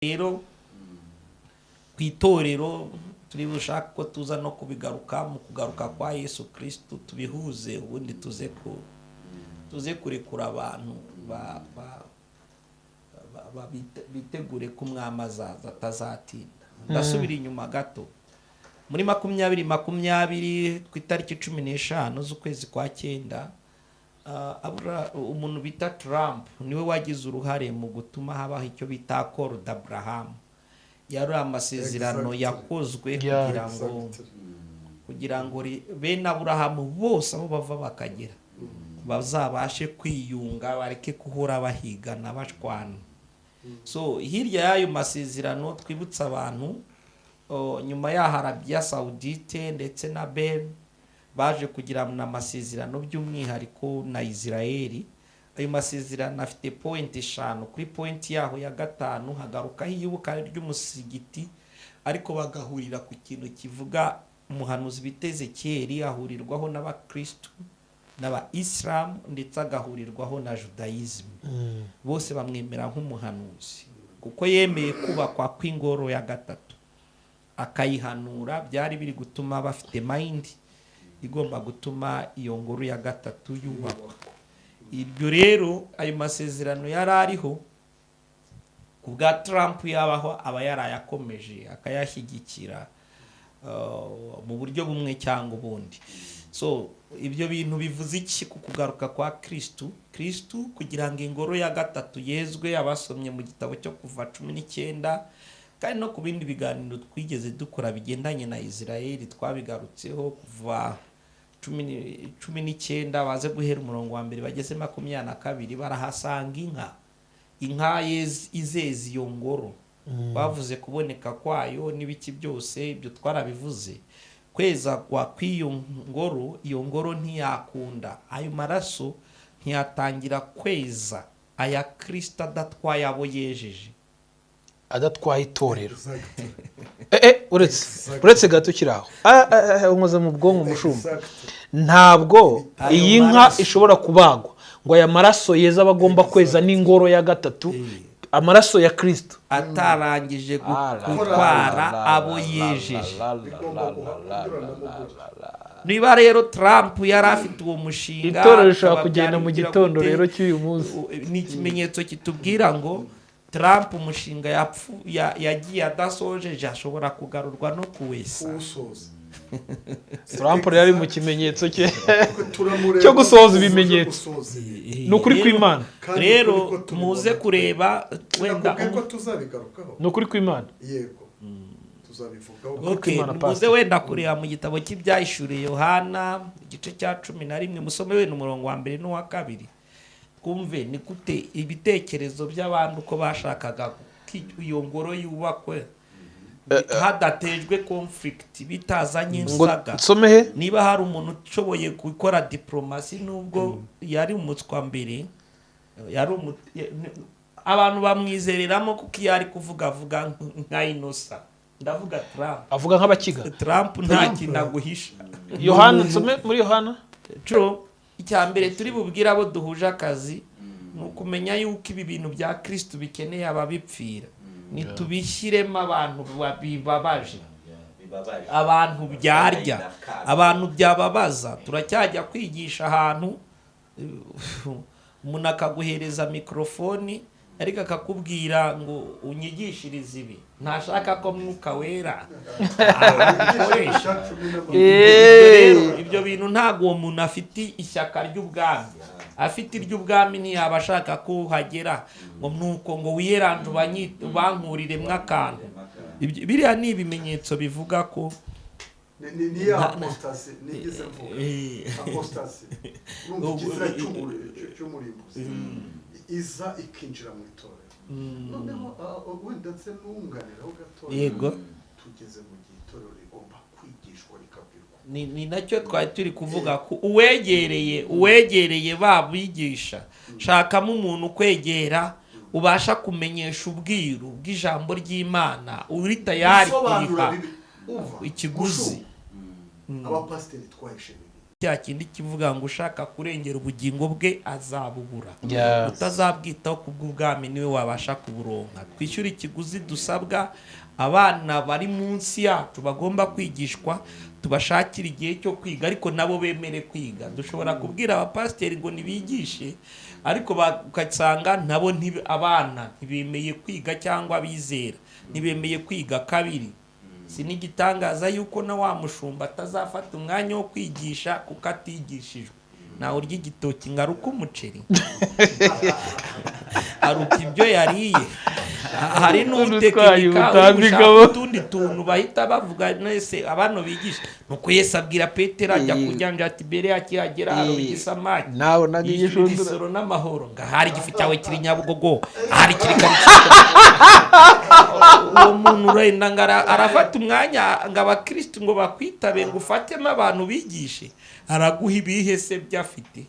rero ku itorero turi bushaka ko tuza no kubigaruka mu kugaruka kwa Yesu Kristo, tubihuze ubundi tuze kurekura abantu bitegure kumwamaza atazatinda. Ndasubira inyuma gato muri 2020 ku itariki 15 z'ukwezi kwa 9, umuntu bita Trump niwe wagize uruhare mu gutuma habaho icyo bita Call d'Abraham. Yari amasezerano yakozwe kugira ngo bene Aburahamu bose aho bava bakagera bazabashe kwiyunga, bareke kuhora bahigana bashwana. So hirya y'ayo masezerano twibutsa abantu, nyuma ya Arabia Saudite ndetse na Ben baje kugira amasezerano by'umwihariko na Israeli. Ayo masezerano afite point 5. Kuri point yaho ya 5 hagarukaho iyubaka ry'umusigiti, ariko bagahurira ku kintu kivuga umuhanuzi biteze Keri ahurirwaho n'abakristo n'aba Islam ndetse agahurirwaho na Judaism. Bose bamwemera nk'umuhanuzi kuko yemeye kubakwa kw'ingoro ya 3 akayihanura. Byari biri gutuma bafite mind igomba gutuma iyo ngoro ya 3 yubakwa. Ibyo rero ayo masezerano yari ariho kubwa Trump yabaho aba yarayakomeje akayashyigikira mu buryo bumwe cyangwa ubundi. So ibyo bintu bivuze iki ku kugaruka kwa Kristo kugira ngo ingoro ya 3 yezwe. Abasomye mu gitabo cyo kuva 19 kandi no ku bindi biganiro twigeze dukora bigendanye na Israeli twabigarutseho kuva 19 baze guhera umurongo wa mbere bageze 22 barahasanga inka izezi iyo ngoro. Bavuze kuboneka kwayo n'ibiki byose ibyo twarabivuze. Kweza kwa kw'iyo ngoro, iyo ngoro ntiyakunda, ayo maraso ntiyatangira kweza aya Kristo adatwaye abo yejeje, adatwaye itorero. uretse gato kiraho unkoze mu bwonko mushumba. Ntabwo iyi nka ishobora kubagwa ngo aya maraso yeza bagomba kweza n'ingoro ya 3, amaraso ya Kristo atarangije gutwara abo yejeje. Niba rero Trump yari afite uwo mushinga, itorero rishobora kugenda mu gitondo rero cy'uyu munsi. Ni ikimenyetso kitubwira ngo Trump umushinga yagiye adasojeje ashobora kugarurwa no kuwesa. Trump rero ari mu kimenyetso cyo gusohoza ibimenyetso. Ni ukuri kw'Imana. Rero muze kureba wenda ko tuzabigarukaho. Ni ukuri kw'Imana. Yego. Tuzabivugaho. Okay, muze wenda kureba mu gitabo cy'ibyahishuriye Yohana igice cya 11 musome we n'umurongo wa 1 n'uwa 2. Kumve ni gute ibitekerezo by'abantu ko bashakaga iyo ngoro yubakwe hadatejwe conflict, bitazanye insaga. Niba hari umuntu ushoboye gukora diplomasi nubwo yari umutswa mbere, abantu bamwizereramo kuko yari kuvuga nka inosa. Ndavuga Trump avuga nk'abakiga. Trump nta kintu aguhisha. Yohana nsome muri Yohana icyambere turi bubwira abo duhuje akazi ni ukumenya yuko ibi bintu bya Kristo bikeneye ababipfira. Nitubishyiremo abantu bibabaje, abantu byarya, abantu byababaza. Turacyajya kwigisha ahantu umuntu akaguhereza mikrofoni ariko akakubwira ngo unyigishirize ibi, ntashaka ko Mwuka Wera akoresha. Ibyo bintu ntabwo uwo muntu afite ishyaka ry'ubwami. Afite iry'ubwami ntiyaba ashaka ko hagera ngo nuko ngo wiyeranje bankurire mwakantu. Biriya ni ibimenyetso bivuga ko ni apostasi nigeze mvuga. Apostasi n'ugizira cy'umurimo iza ikinjira mu itorero. Noneho wenda ndetse n'unganiraho gato. Yego, tugeze mu gihe itorero rigomba kwigishwa rikabwirwa. Ni nacyo twari turi kuvuga ko uwegereye babigisha. Shakamo umuntu kwegera ubasha kumenyesha ubwiru bw'ijambo ry'Imana, uri tayari kuriha ikiguzi. Abapasiteri twahishije cya kindi kivuga ngo ushaka kurengera ubugingo bwe azabubura, Yes. utazabwitaho kubw'ubwami niwe wabasha kuburonka. Twishyura ikiguzi dusabwa, abana bari munsi yacu bagomba kwigishwa, tubashakira igihe cyo kwiga ariko nabo bemere kwiga. Dushobora kubwira abapasiteri ngo nibigishe ariko bakasanga nabo abana ntibemeye kwiga cyangwa abizera ntibemeye kwiga. Kabiri, sinigitangaza yuko na wa mushumba atazafata umwanya wo kwigisha kuko atigishijwe. Nawe urya igitoki ngaruka umuceri aruka ibyo yariye. Hari n'utekinika utundi tuntu bahita bavuga nese abantu bigisha nuko Yesu abwira Petero ajya kujyanja ati bere yakihagera hari igisamaki nawe nagishundura isoro n'amahoro ngahari igifu cyawe kiri Nyabugogo hari kiri kari uwo muntu urenda ngara arafata umwanya ngo abakristo ngo bakwitabe ngo ufatemo abantu bigishe araguha ibihese byafite.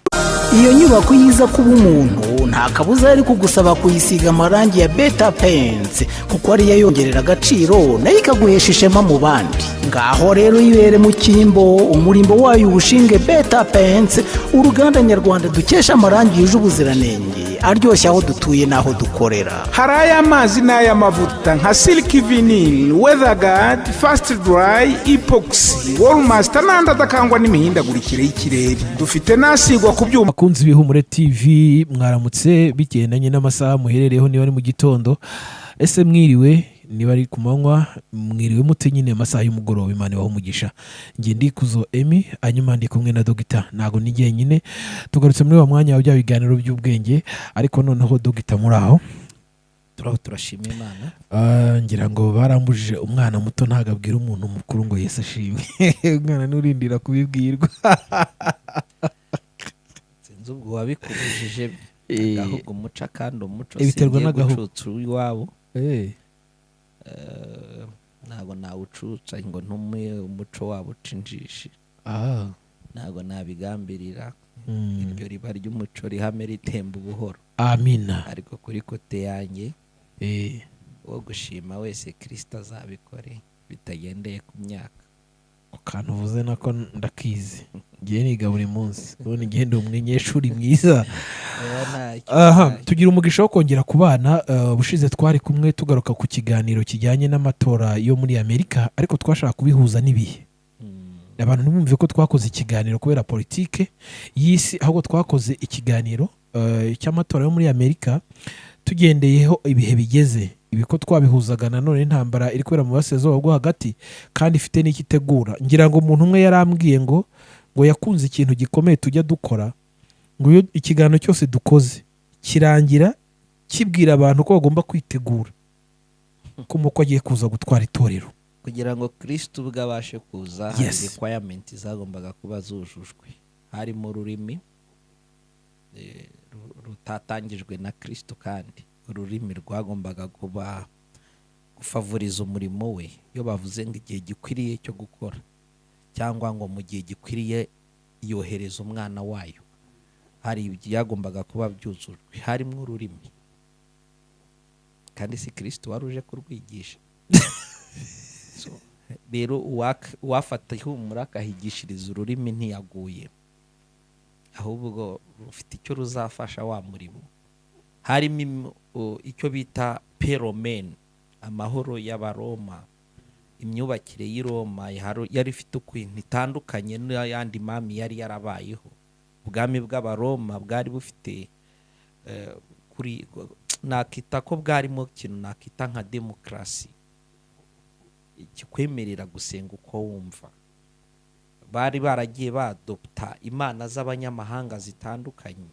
Iyo nyubako yiza kuba umuntu nta kabuza ari kugusaba kuyisiga amarangi ya beta paints kuko ariyo yongerera agaciro nayo ikaguhesha ishema mu bandi. Ngaho rero yibere mu cyimbo umurimbo wayo ubushinge beta paints, uruganda nyarwanda dukesha amarangi yuje ubuziranenge aryoshye aho dutuye n'aho dukorera. Hari ay'amazi n'ay'amavuta nka silk vinyl, weatherguard, fast dry, epoxy, wallmaster n'andi adakangwa n'imihindagurikire y'ikirere. Dufite nasigwa ku byuma. Bakunzi b'Ihumure TV mwaramutse bigendanye n'amasaha muherereho, niba ari mu gitondo ese mwiriwe, niba ari ku manywa mwiriwe mute nyine amasaha y'umugoroba. Imana ibahe umugisha. Ngiye ndikuzo Emi, hanyuma ndi kumwe na Dogita. Ntago ni jyenyine, tugarutse muri wa mwanya wa bya biganiro by'ubwenge, ariko noneho Dogita muri aho turashima Imana. Ngira ngo barambujije umwana muto ntago abwira umuntu mukuru ngo Yesu ashimwe. Umwana nurindira kubibwirwa. Sinzi ubwo wabikubujije agahugu umuca kandi umuco biterwa n'agahugu iwabo. Ntago nawucuca ngo ntume umuco wabo ucinjishe. Ntago nabigambirira. Iryo riba ry'umuco rihame ritemba ubuhoro. Amina. Ariko kuri kote yanjye wo gushima wese Kristo azabikore bitagendeye ku myaka. Ukantu uvuze nako ndakizi. Ngiye niga buri munsi. Ubona igenda umunyeshuri mwiza. Tugira umugisha wo kongera kubana. Bushize twari kumwe tugaruka ku kiganiro kijyanye n'amatora yo muri Amerika, ariko twashaka kubihuza n'ibihe. Abantu ntibumve ko twakoze ikiganiro kubera politike y'isi, ahubwo twakoze ikiganiro cy'amatora yo muri Amerika tugendeyeho ibihe bigeze. Ibi ko twabihuzaga nanone intambara iri kubera mu Burasirazuba bwo hagati kandi ifite n'ikitegura. Ngira ngo umuntu umwe yarambwiye ngo yakunze ikintu gikomeye tujya dukora, ngo iyo ikiganiro cyose dukoze kirangira kibwira abantu ko bagomba kwitegura ko muko agiye kuza gutwara itorero kugira ngo Kristo ubwo abashe kuza. Hari requirement zagombaga kuba zujujwe, harimo ururimi rutatangijwe na Kristo, kandi ururimi rwagombaga kuba gufavoriza umurimo we. Iyo bavuze ngo igihe gikwiriye cyo gukora cyangwa ngo mu gihe gikwiriye yohereza umwana wayo, hari ibyagombaga kuba byuzujwe, harimo ururimi, kandi si Kristo wari uje kurwigisha. Rero uwafata ihumura akahigishiriza ururimi ntiyaguye, ahubwo rufite icyo ruzafasha wa murimo. Harimo icyo bita peromen, amahoro y'Abaroma, imyubakire y'i Roma yari ifite ukuntu itandukanye n'ayandi mami yari yarabayeho. Ubwami bw'Abaroma bwari bufite kuri nakita ko bwarimo ikintu nakita nka demokarasi, ikikwemerera gusenga uko wumva. Bari baragiye badopta imana z'abanyamahanga zitandukanye,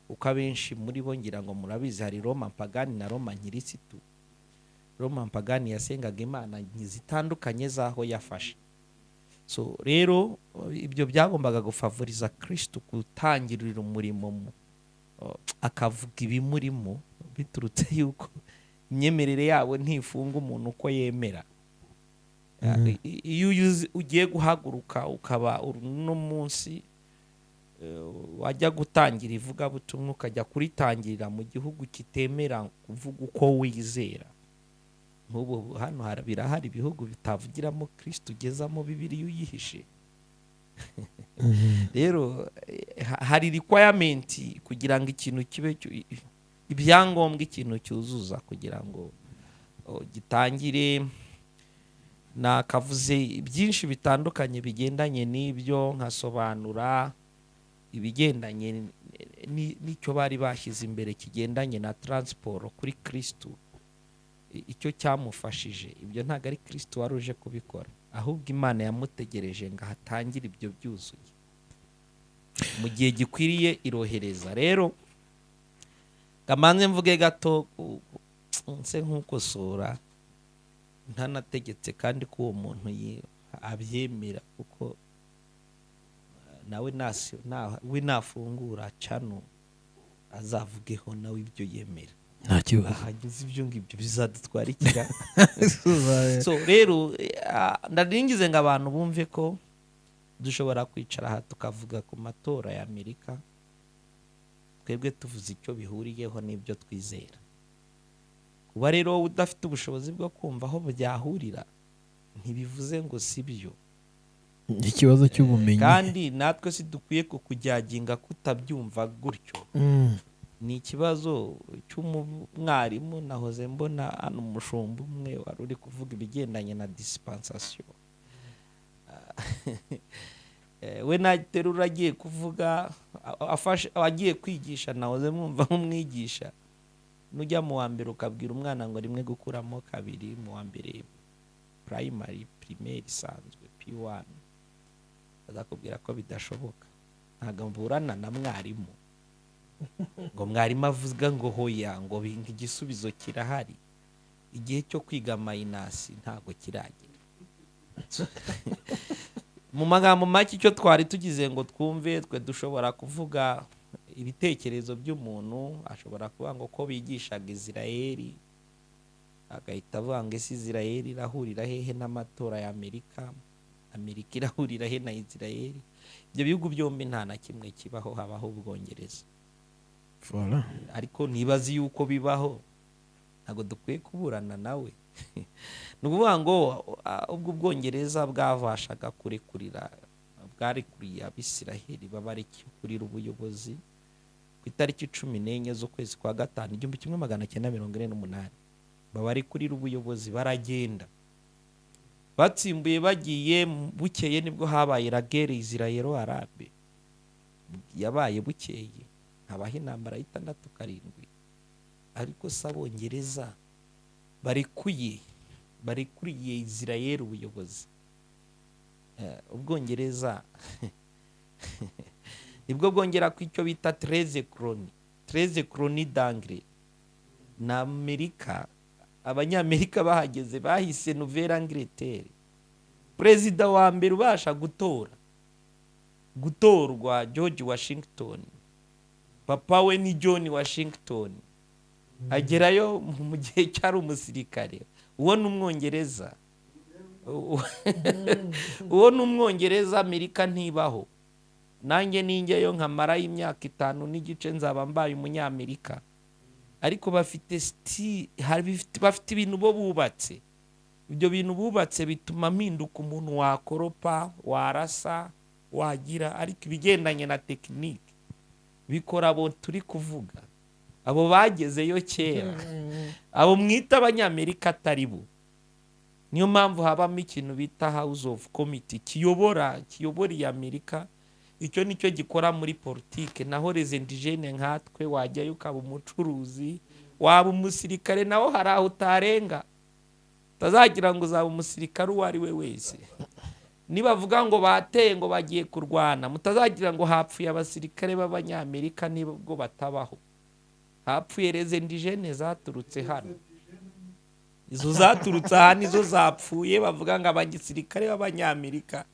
uko abenshi muri bo ngira ngo murabizi hari Roma pagani na Roma nkirisitu. Roma pagani yasengaga imana zitandukanye zaho yafashe. So rero ibyo byagombaga gufavoriza Kristo gutangirira umurimo, akavuga ibimurimo biturutse yuko imyemerere yabo ntifunga umuntu uko yemera. Iyo ugiye guhaguruka ukaba uno munsi wajya gutangira ivugabutumwa ukajya kuritangirira mu gihugu kitemera kuvuga uko wizera, nk'ubu hano birahari ibihugu bitavugiramo Kristo ugezamo Bibiliya uyihishe. rero hari requirement kugira ngo ikintu kibe ibyangombwa ikintu cyuzuza kugira ngo gitangire. Nakavuze byinshi bitandukanye bigendanye n'ibyo, nkasobanura ibigendanye n'icyo bari bashyize imbere kigendanye na transport kuri Kristo, icyo cyamufashije. Ibyo ntabwo ari Kristo wari uje kubikora, ahubwo Imana yamutegereje ngo hatangire ibyo byuzuye mu gihe gikwiriye irohereza. Rero gamanze mvuge gato nse nk'ukosora, ntanategetse kandi ko uwo muntu abyemera, kuko nawe we nafungura cano azavugeho nawe ibyo yemera. nta kibazo. Hagize ibyo ngibyo bizadutwara ikira. So rero ndaringize ngo abantu bumve ko dushobora kwicara aha tukavuga ku matora ya Amerika, twebwe tuvuze icyo bihuriyeho n'ibyo twizera. Kuba rero udafite ubushobozi bwo kumva aho byahurira ntibivuze ngo sibyo. Ikibazo cy'ubumenyi, kandi natwe si dukwiye kukujyaginga kutabyumva gutyo. Ni ikibazo cy'umwarimu. Nahoze mbona hano umushumba umwe wari uri kuvuga ibigendanye na dispensation. We naterura agiye kuvuga agiye kwigisha, nahoze mwumva nk'umwigisha nujya mu wa mbere ukabwira umwana ngo rimwe gukuramo kabiri, mu wa mbere primary primaire isanzwe P1, azakubwira ko bidashoboka. Ntabwo mburana na mwarimu ngo mwarimu avuga ngo hoya ngo igisubizo kirahari, igihe cyo kwiga mayinasi ntabwo kiragera. Mu magambo make icyo twari tugize ngo twumve, twe dushobora kuvuga ibitekerezo by'umuntu. Ashobora kuvuga ngo ko bigishaga Isirayeli, agahita avuga ngo ese Isirayeli irahurira hehe n'amatora ya Amerika, Amerika irahurira he na Isirayeli? Ibyo bihugu byombi nta na kimwe kibaho, habaho Ubwongereza. Ariko nibazi yuko bibaho, ntabwo dukwiye kuburana nawe. Ni ukuvuga ngo ubwo Ubwongereza bwabashaga kurekurira, bwarekuriye Abisiraheli babarekurira ubuyobozi ku itariki 14 z'ukwezi kwa gatanu 1948, babarekurira ubuyobozi baragenda. Batsimbuye bagiye, bukeye nibwo habaye la guerre Israelo-Arabe. Yabaye bukeye, habaho intambara y'67, ariko s'Abongereza barekuriye Israel ubuyobozi. Ubwongereza nibwo bwongera ku icyo bita 13 colonies d'Angleterre na Amerika. Abanyamerika bahageze bahise Nouvelle Angleterre. Perezida wa mbere ubasha gutorwa George Washington, papa we ni John Washington. Agerayo mu gihe cyari umusirikare. Uwo ni Umwongereza. Uwo ni Umwongereza. Amerika ntibaho. Nanjye ninjyeyo nkamara y'imyaka 5 n'igice nzaba mbaye umunyamerika. Ariko bafite ibintu bo bubatse. Ibyo bintu bubatse bituma mpinduka umuntu wakoropa, warasa, wagira. Ariko ibigendanye na tekinike bikora abo turi kuvuga, abo bagezeyo kera, abo mwita abanyamerika atari bo. Niyo mpamvu habamo ikintu bita House of Committee kiyobora iya Amerika. Icyo nicyo gikora muri politike. Naho les indigènes nkatwe wajyayo ukaba umucuruzi, waba umusirikare, naho hari aho utarenga. Tazagira ngo uzaba umusirikare uwo ari we wese. Nibavuga ngo bateye ngo bagiye kurwana, mutazagira ngo hapfuye abasirikare b'abanyamerika nibwo batabaho. Hapfuye les indigènes zaturutse hano. Izo zaturutse aha nizo zapfuye, bavuga ngo abangisirikare b'abanyamerika.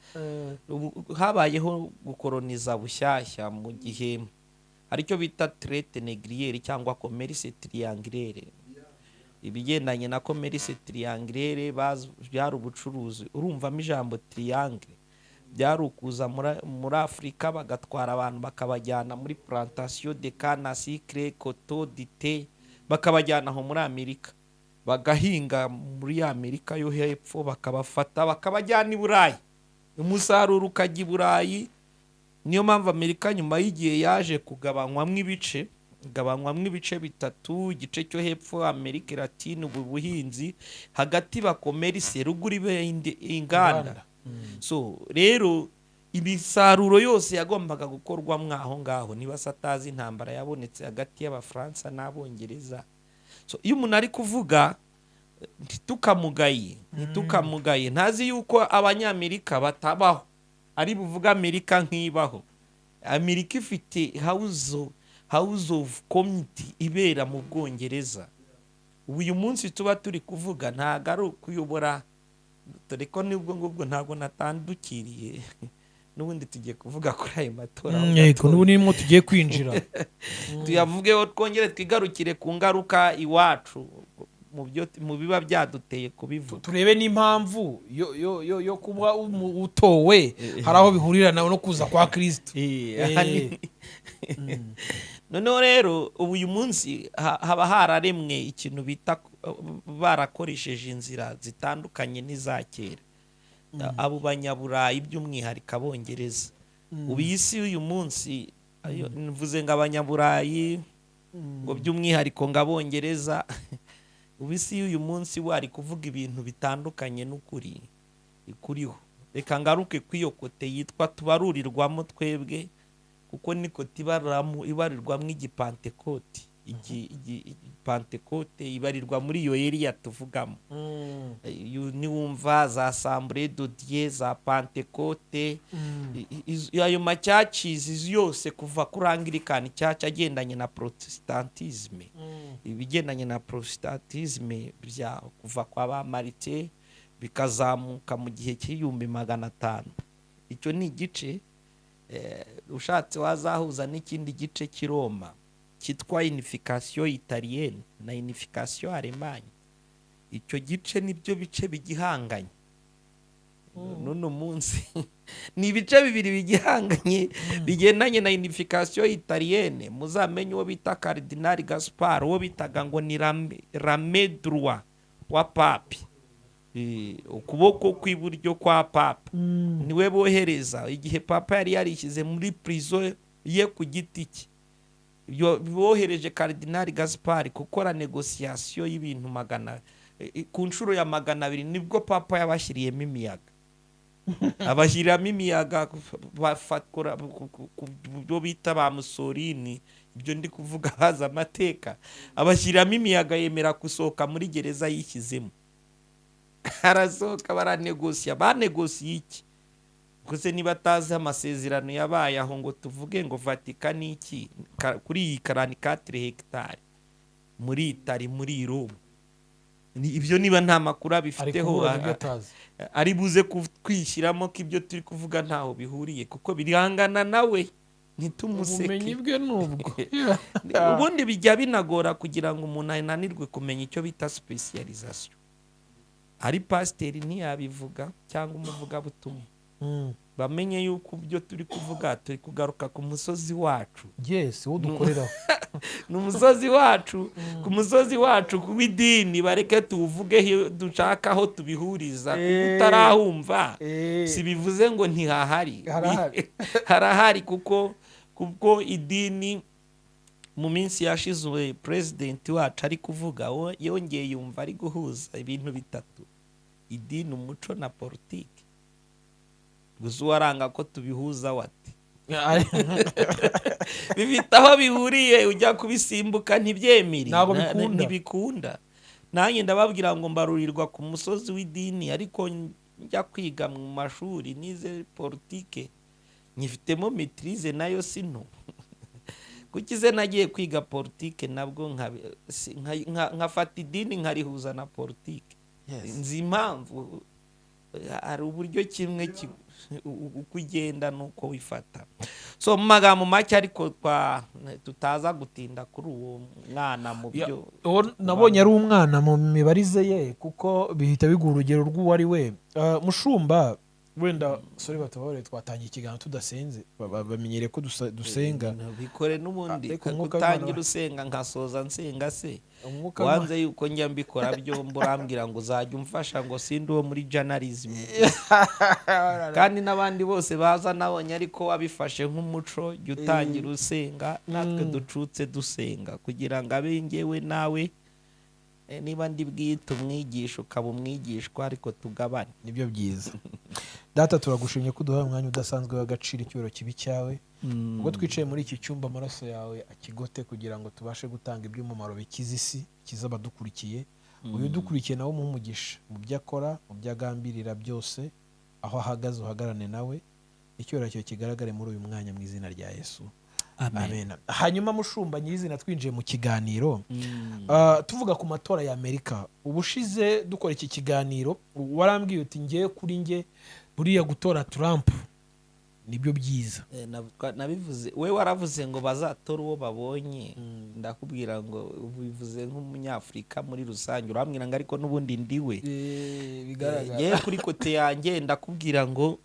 Habayeho gukoroniza bushyashya mu gihe aricyo bita traite négrière cyangwa commerce triangulaire. Ibigendanye na commerce triangulaire byari ubucuruzi. Urumvamo ijambo triangle, byari ukuza muri Afrika bagatwara abantu bakabajyana muri plantation de canne à sucre, coton, du thé, bakabajyana aho muri Amerika, bagahinga muri Amerika yo hepfo, bakabafata bakabajyana i Burayi. umusaruro ukajya i Burayi. Niyo mpamvu Amerika nyuma y'igihe yaje kugabanywamo ibice bitatu, igice cyo hepfo Amerika Latine ubuhinzi, hagati bakomerse ruguru inganda. So rero imisaruro yose yagombaga gukorwa mwaho ngaho, niba satazi intambara yabonetse hagati y'Abafaransa n'Abongereza. So iyo umuntu ari kuvuga ntitukamugaye ntazi yuko Abanyamerika batabaho, ari buvuga Amerika nkibaho. Amerika ifite house of community ibera mu Bwongereza. Uyu munsi tuba turi kuvuga ntago ari ukuyobora, dore ko nibwo ngubwo ntago natandukiriye n'ubundi tugiye kuvuga kuri ayo matora. Yego n'ubu nimwo tugiye kwinjira. Tuyavugeho twongere twigarukire ku ngaruka iwacu mu biba byaduteye kubivuga. Turebe n'impamvu yo kuba utowe hari aho bihurira nawe no kuza kwa Kristo. Noneho rero uyu munsi haba hararemwe ikintu bita barakoresheje inzira zitandukanye n'iza kera. Abo banyaburayi by'umwihariko Abongereza. Ubu isi uyu munsi mvuze ngo abanyaburayi ngo by'umwihariko ngo Abongereza. Ubu isi uyu munsi wari kuvuga ibintu bitandukanye n'ukuri ikuriho. Reka ngaruke kw'iyo kote yitwa tubarurirwamo twebwe, kuko niko ibarirwamo igipantekote. Pantekote ibarirwa muri iyo area tuvugamo. Niwumva za Assemblée de Dieu, za Pantekote, ayo macyacizi yose kuva kuri Anglikani cyaca agendanye na Protestantisme. Ibigendanye na Protestantisme bya kuva kwa ba Marite bikazamuka mu gihe cy'1500. Icyo ni igice ushatse wazahuza n'ikindi gice cy'Iroma cyitwa unification italienne na unification Allemagne. Icyo gice nibyo bice bigihanganye. None munsi ni ibice bibiri bigihanganye bigendanye na unification italienne. Muzamenye uwo bita Cardinal Gaspar, uwo bitaga ngo ni rame droit wa pape, ukuboko kw'iburyo kwa papa niwe bohereza igihe papa yari yarishyize muri prison ye ku giti cye. Bohereje Cardinal Gaspar gukora negociation y'ibintu ku nshuro ya 200. Nibwo papa yabashyiriyemo imiyaga. Abashyiramo imiyaga bafatwa byo bita ba Mussolini, ibyo ndi kuvuga baza amateka. Abashyiramo imiyaga yemera gusohoka muri gereza yishyizemo. Arasohoka banegosiye iki? Kuze niba tazi amasezerano yabaye aho ngo tuvuge ngo Vatican iki kuri iyi 44 hectare muri Itali muri Rome. Ibyo niba nta makuru abifiteho ari buze kwishyiramo ko ibyo turi kuvuga ntaho bihuriye, kuko birihangana nawe ntitumuseke. Ubumenyi bwe nubwo ubundi bijya binagora kugira ngo umuntu ananirwe kumenya icyo bita specialization. Ari pasiteri ntiyabivuga cyangwa umuvuga butumwa. Bamenye yuko ibyo turi kuvuga turi kugaruka ku musozi wacu. Yes, wo dukoreraho. N'umusozi wacu, ku musozi wacu kubidini bareke tuvuge dushaka aho tubihuriza. Utarahumva si bivuze ngo ntihahari. Harahari kuko idini mu minsi yashizwe president wacu ari kuvuga yongeye yumva ari guhuza ibintu bitatu: idini, umuco na politiki. Gusa waranga ko tubihuza wati bifite aho bihuriye, ujya kubisimbuka ntibyemere, ntibikunda. Nanjye ndababwira ngo mbarurirwa ku musozi w'idini, ariko njya kwiga mu mashuri nize politike nyifitemo maîtrise nayo sino. Kukize nagiye kwiga politike nabwo nkafata idini nkarihuza na politike. Nzi impamvu hari uburyo kimwe kugenda nuko wifata. So mu magambo make, ariko tutaza gutinda kuri uwo mwana mu byo nabonye ari umwana mu mibarize ye, kuko bihita bigura urugero rw'uwo ari we. Mushumba, wenda sore batabare twatangiye ikiganiro tudasenze bamenyere ko dusenga bikore n'ubundi Ariko umwuka gutangira w'Imana- usenga nkasoza nsenga se Umwuka wanze yuko njya mbikora byombi urambwira ngo uzajya umfasha ngo sindi uwo muri journalism kandi n'abandi bose baza nabonye ariko wabifashe nk'umuco jya utangira usenga natwe ducutse dusenga kugira ngo abe njyewe nawe niba ndi bwite umwigisha ukaba umwigishwa ariko tugabane nibyo byiza. Data turagushimye ko uduhaye umwanya udasanzwe w'agaciro icyubahiro kibi cyawe ubwo twicaye muri iki cyumba amaraso yawe akigote kugira ngo tubashe gutanga iby'umumaro bikiza isi bikiza abadukurikiye uyu udukurikiye nawe umuhe umugisha mu byo akora mu byo agambirira byose aho ahagaze uhagarane nawe icyubahiro cyawe kigaragare muri uyu mwanya mu izina rya Yesu. Amen. Hanyuma mushumba nyirizina twinjiye mu kiganiro tuvuga ku matora ya Amerika ubushize dukora iki kiganiro warambwiye uti ngiye kuri nge buriya gutora Trump nibyo byiza. nabivuze we waravuze ngo bazatora uwo babonye ndakubwira ngo bivuze nk'umunyafurika muri rusange urambwira ngo ariko n'ubundi ndiwe bigaragara kuri kote yanjye ndakubwira ngo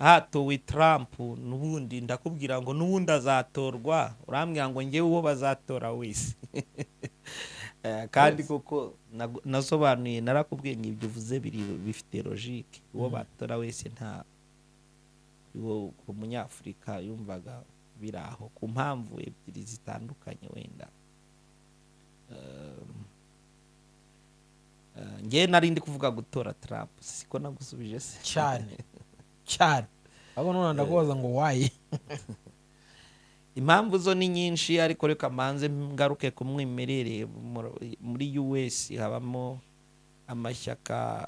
hatowe Trump n'ubundi ndakubwira ngo n'ubundi azatorwa urambwira ngo ngewe uwo bazatora wese kandi koko nasobanuye narakubwiye ngo ibyo uvuze bifite logique uwo batora wese nta uwo umunyafurika yumvaga biraho ku mpamvu ebyiri zitandukanye wenda ngewe nari ndi kuvuga gutora Trump siko nagusubije se cyane abo none ndakubaza ngo wayi impamvu zo ni nyinshi ariko reka manze ngaruke ku mwimerere muri US habamo amashyaka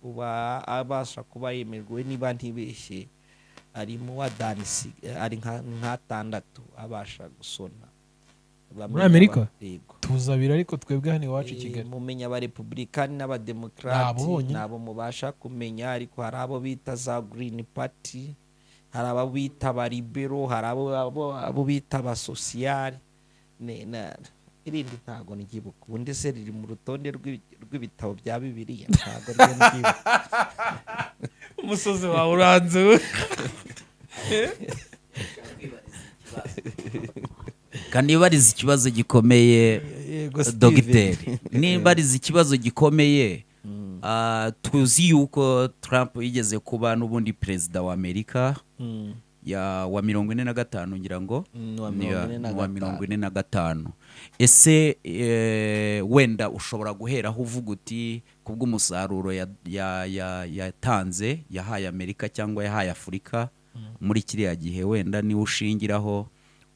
uba abasha kuba yemerwe niba ntibeshye arimo wa danisi ari nk'atandatu abasha gusona muri Amerika tuzabira ariko twebwe hano iwacu i Kigali mumenya aba republikani n'abademokrati nabo mubasha kumenya ariko hari abo bita za Green Party hari abo bita ba libero hari abo bita ba social irindi ntago ngibuka ubundi se riri mu rutonde rw'ibitabo bya Bibiliya ntago ryo ngibuka umusozi wawe uranze kandi ibariza ikibazo gikomeye dogiteri nibariza ikibazo gikomeye tuzi yuko Trump yigeze kuba n'ubundi perezida wa Amerika wa 45 ngira ngo wa 45 ese wenda ushobora guheraho uvuga uti kubw'umusaruro yatanze yahaye Amerika cyangwa yahaye Afurika muri kiriya gihe wenda ni ushingiraho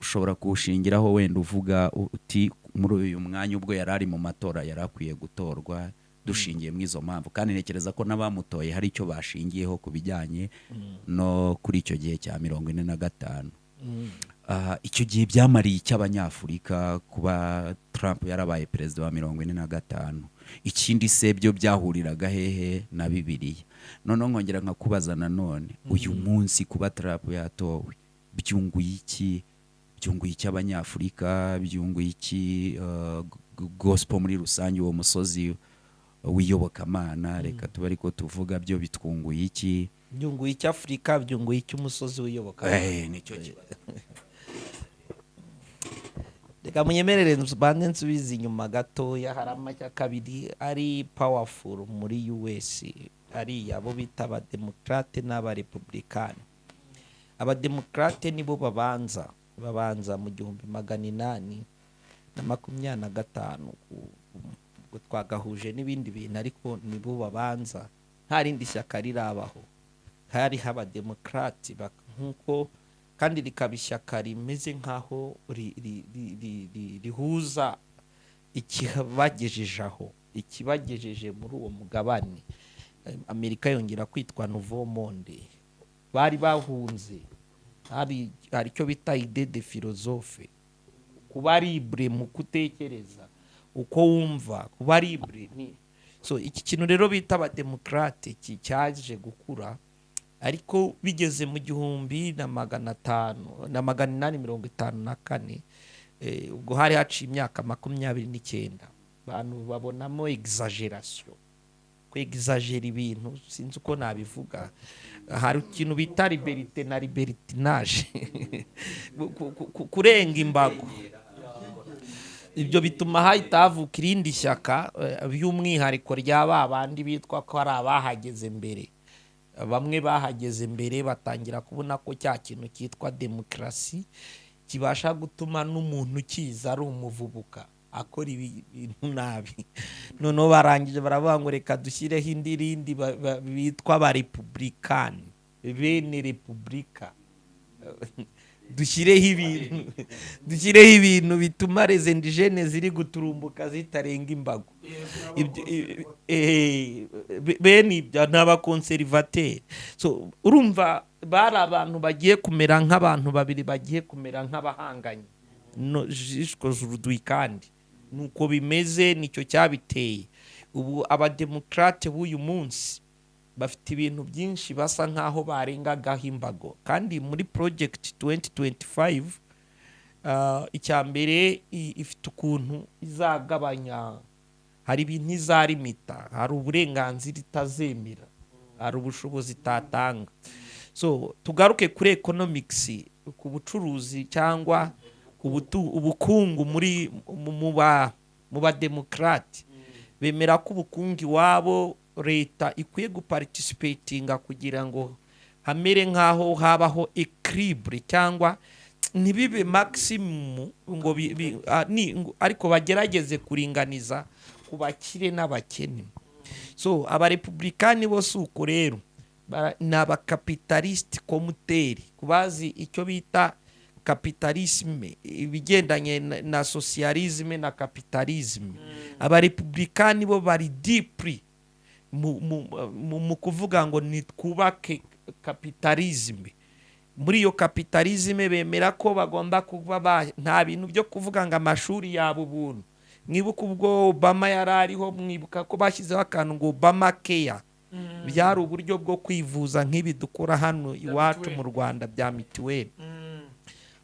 ushobora kuwushingiraho wenda uvuga uti muri uyu mwanya ubwo yarari mu matora yarakwiye gutorwa dushingiye mu izo mpamvu kandi ntekereza ko n'abamutoye hari icyo bashingiyeho ku bijyanye no kuri icyo gihe cya 45 icyo gihe byamariye icy'abanyafurika kuba Trump yarabaye perezida wa 45 ikindi se byo byahuriraga hehe na Bibiliya none nkongera nkakubaza nanone uyu munsi kuba Trump yatowe byunguye iki abanyafurika byunguye iki gospel muri rusange uwo musozi w'iyobokamana reka tuba ariko tuvuga byo bitwunguye iki byunguye iki Afurika byunguye iki umusozi w'iyobokamana nicyo kibazo reka munyemerere bande nsubize inyuma gatoya hari amashyaka abiri ari powerful muri US ari abo bita abademokrate n'abarepublikani abademokrate nibo babanza mu 1825 ubwo twagahuje n'ibindi bintu ariko nibo babanza nta rindi shyaka rirabaho hari abademokrate nkuko kandi rikaba ishyaka rimeze nkaho rihuza ikibagejeje muri uwo mugabane Amerika yongera kwitwa Nouveau Monde bari bahunze hari icyo bita idée de philosophe kuba libre mu kutekereza uko wumva kuba libre ni so iki kintu rero bita abademokrate cyaje gukura ariko bigeze mu 1854 ubwo hari haciye imyaka 29 abantu babonamo exaggeration kwegizagera ibintu sinzi uko nabivuga. Hari ikintu bita liberite na libertinage kurenga imbago. Ibyo bituma hahita havuka irindi shyaka by'umwihariko ry'aba bandi bitwa ko ari abahageze mbere. Bamwe bahageze mbere batangira kubona ko cya kintu cyitwa demokarasi kibasha gutuma n'umuntu kiza ari umuvubuka akora ibintu nabi. Noneho barangije baravuga ngo reka dushyireho indirindi bitwa ba republikani, bene repubulika. dushyireho ibintu bituma les indigènes ziri guturumbuka zitarenga imbago. Bene ibyo n'abakonservateri. So urumva bari abantu bagiye kumera nk'abantu babiri bagiye kumera nk'abahanganye no jusqu'au aujourd'hui kandi nuko bimeze nicyo cyabiteye. Ubu abademokrate b'uyu munsi bafite ibintu byinshi basa nkaho barengagaho imbago. Kandi muri project 2025 icya mbere ifite ukuntu izagabanya, hari ibintu izarimita, hari uburenganzira itazemera, hari ubushobozi itatanga. So tugaruke kuri economics, ku bucuruzi cyangwa ubukungu mu bademokrate bemera ko ubukungu iwabo leta ikwiye guparticipatinga kugira ngo hamere nkaho habaho equilibre cyangwa ntibibe maximum ngo ariko bagerageze kuringaniza ku bakire n'abakene. So abarepublikani bose uko rero ni abakapitaliste komuteri, kubazi icyo bita kapitalisme, ibigendanye na socialisme na kapitalisme. Abarepublikani bo bari deeply mu kuvuga ngo ni kubake kapitalisme. Muri iyo kapitalisme bemera ko bagomba kuba nta bintu byo kuvuga ngo amashuri yabo ubuntu. Mwibuka ubwo Obama yarariho, mwibuka ko bashyizeho akantu ngo Obama care. Byari uburyo bwo kwivuza nk'ibi dukora hano iwacu mu Rwanda bya mituweli.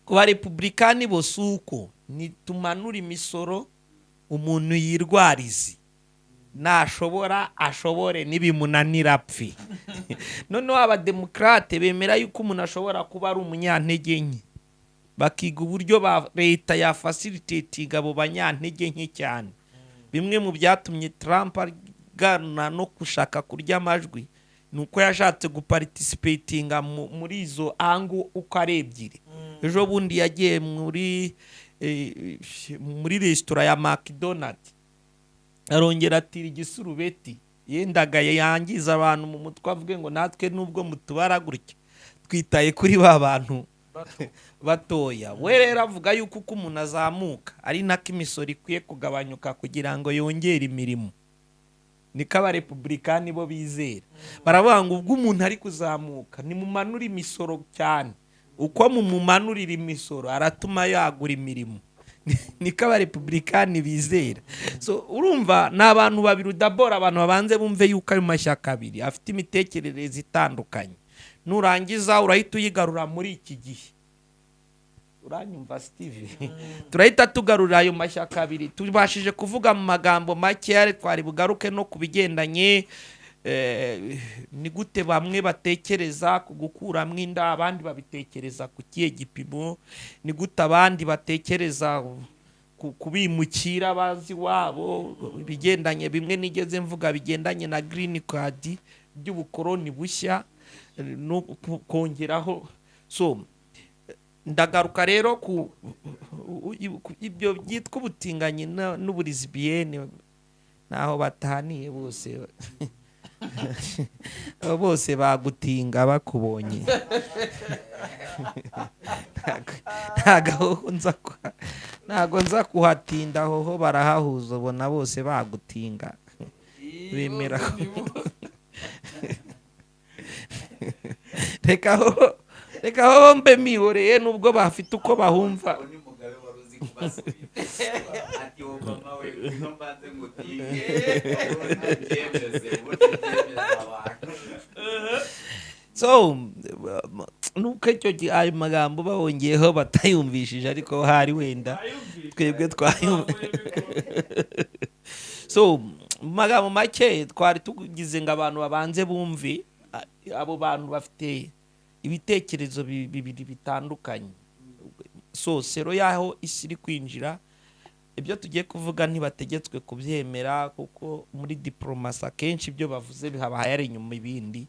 Ku barepublikani bose uko nitumanura imisoro umuntu yirwarize, nashobora ashobore nibimunanira apfi. Noneho abademokrate bemera yuko umuntu ashobora kuba ari umunyantege nke, bakiga uburyo leta ya facilitating abo banyantege nke cyane. Bimwe mu byatumye Trump gana no kushaka kurya amajwi nuko yashatse guparticipatinga muri izo angu uko ari ebyiri. Ejo bundi yagiye muri resitora ya McDonald's, arongera atira igisurubeti yendaga yangiza abantu mu mutwe, avuge ngo natwe nubwo mutubara gutya twitaye kuri ba bantu batoya. We rero avuga yuko uko umuntu azamuka ari nako imisoro ikwiye kugabanyuka kugira ngo yongere imirimo. Niko abarepublikani bo bizera. Baravuga ngo ubwo umuntu ari kuzamuka nimumanura imisoro cyane, uko mumumanurira imisoro aratuma yagura imirimo. Niko abarepublikani bizera. So urumva ni abantu babiri udabora, abantu babanze bumve yuko ayo mashyaka abiri afite imitekerereze itandukanye. Nurangiza urahita uyigarura muri iki gihe. Uranyumva Steve? Turahita tugarura ayo mashyaka abiri. Tubashije kuvuga mu magambo make, twari bugaruke no kubigendanye ni gute bamwe batekereza ku gukuramo inda, abandi babitekereza ku kiye gipimo, ni gute abandi batekereza kubimukira bazi wabo, bigendanye bimwe nigeze mvuga bigendanye na green card by'ubukoroni bushya no kongeraho. So ndagaruka rero ku ibyo byitwa ubutinganyi n'uburizibiyene naho bataniye bose. Bose bagutinga bakubonye. Ntago nza kuhatinda hoho barahahuza, ubona bose bagutinga bemera. Reka ho mbe mihoreye nubwo bafite uko bahumva. So nuko icyo ayo magambo bawongeyeho batayumvishije, ariko hari wenda twebwe twayumva. So mu magambo make twari tugize ngo abantu babanze bumve abo bantu bafite ibitekerezo bibiri bitandukanye. So sero yaho isi iri kwinjira, ibyo tugiye kuvuga ntibategetswe kubyemera, kuko muri diplomasi akenshi ibyo bavuze bihabaye ari inyuma ibindi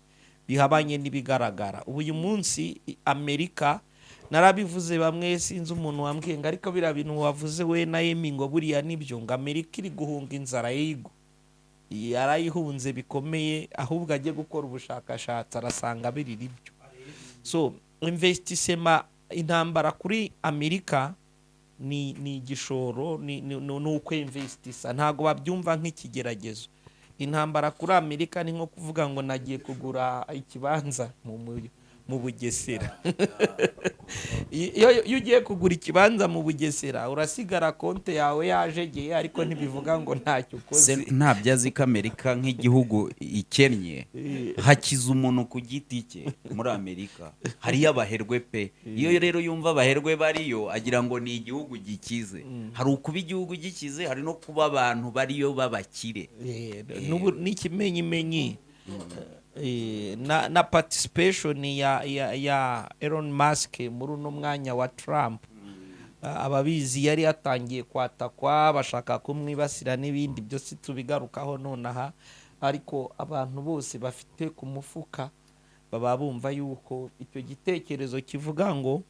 bihabanye n'ibigaragara. Ubu uyu munsi Amerika, narabivuze bamwe sinzi umuntu wambwiye ngo ariko biriya bintu wavuze we na Yemi ngo buriya nibyo, ngo Amerika iri guhunga inzara yigo, yarayihunze bikomeye, ahubwo ajye gukora ubushakashatsi arasanga biri byo. So investissement, intambara kuri Amerika ni igishoro, ni uko investisa, ntago babyumva nk'ikigeragezo. Intambara kuri Amerika ni nko kuvuga ngo nagiye kugura ikibanza mu Bugesera. Iyo ugiye kugura ikibanza mu Bugesera urasigara konte yawe yajegeye, ariko ntibivuga ngo ntacyo ukoze. Ntabyo azi ko Amerika nk'igihugu ikennye hakiza umuntu ku giti cye. Muri Amerika hariyo abaherwe pe, iyo rero yumva abaherwe bariyo agira ngo ni igihugu gikize. Hari ukuba igihugu gikize, hari no kuba abantu bariyo babakire. N'ikimenyimenyi na participation ya Elon Musk muri uno mwanya wa Trump, ababizi yari yatangiye kwatakwa, bashaka kumwibasira n'ibindi byose tubigarukaho nonaha, ariko abantu bose bafite ku mufuka baba bumva yuko icyo gitekerezo kivuga ngo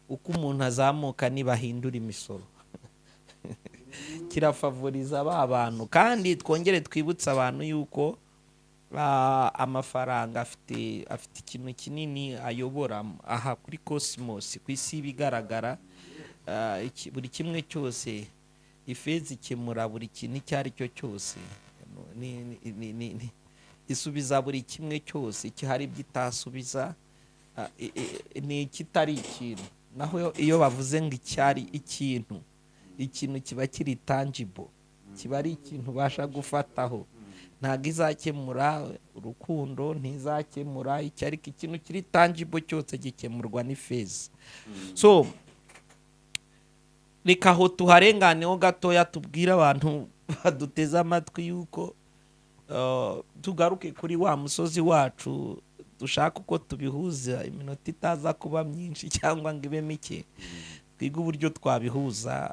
uko umuntu azamuka nibahindura imisoro kirafavoriza ba bantu. Kandi twongere twibutse abantu yuko amafaranga afite ikintu kinini ayobora aha kuri cosmos, ku isi bigaragara. Buri kimwe cyose ifeza ikemura buri kintu icyo ari cyo cyose, isubiza buri kimwe cyose, hari ibitasubiza ni kitari ikintu. Naho iyo bavuze ngo icyari ikintu kiba kiri tangible, kiba ari ikintu ubasha gufataho. Ntabwo izakemura urukundo, ntizakemura icyo, ariko ikintu kiri tangible cyose gikemurwa n'ifeza. So reka aho tuharenganeho gatoya, tubwire abantu baduteze amatwi yuko tugaruke kuri wa musozi wacu, dushaka uko tubihuza, iminota itaza kuba myinshi cyangwa ngo ibe mike, twiga uburyo twabihuza,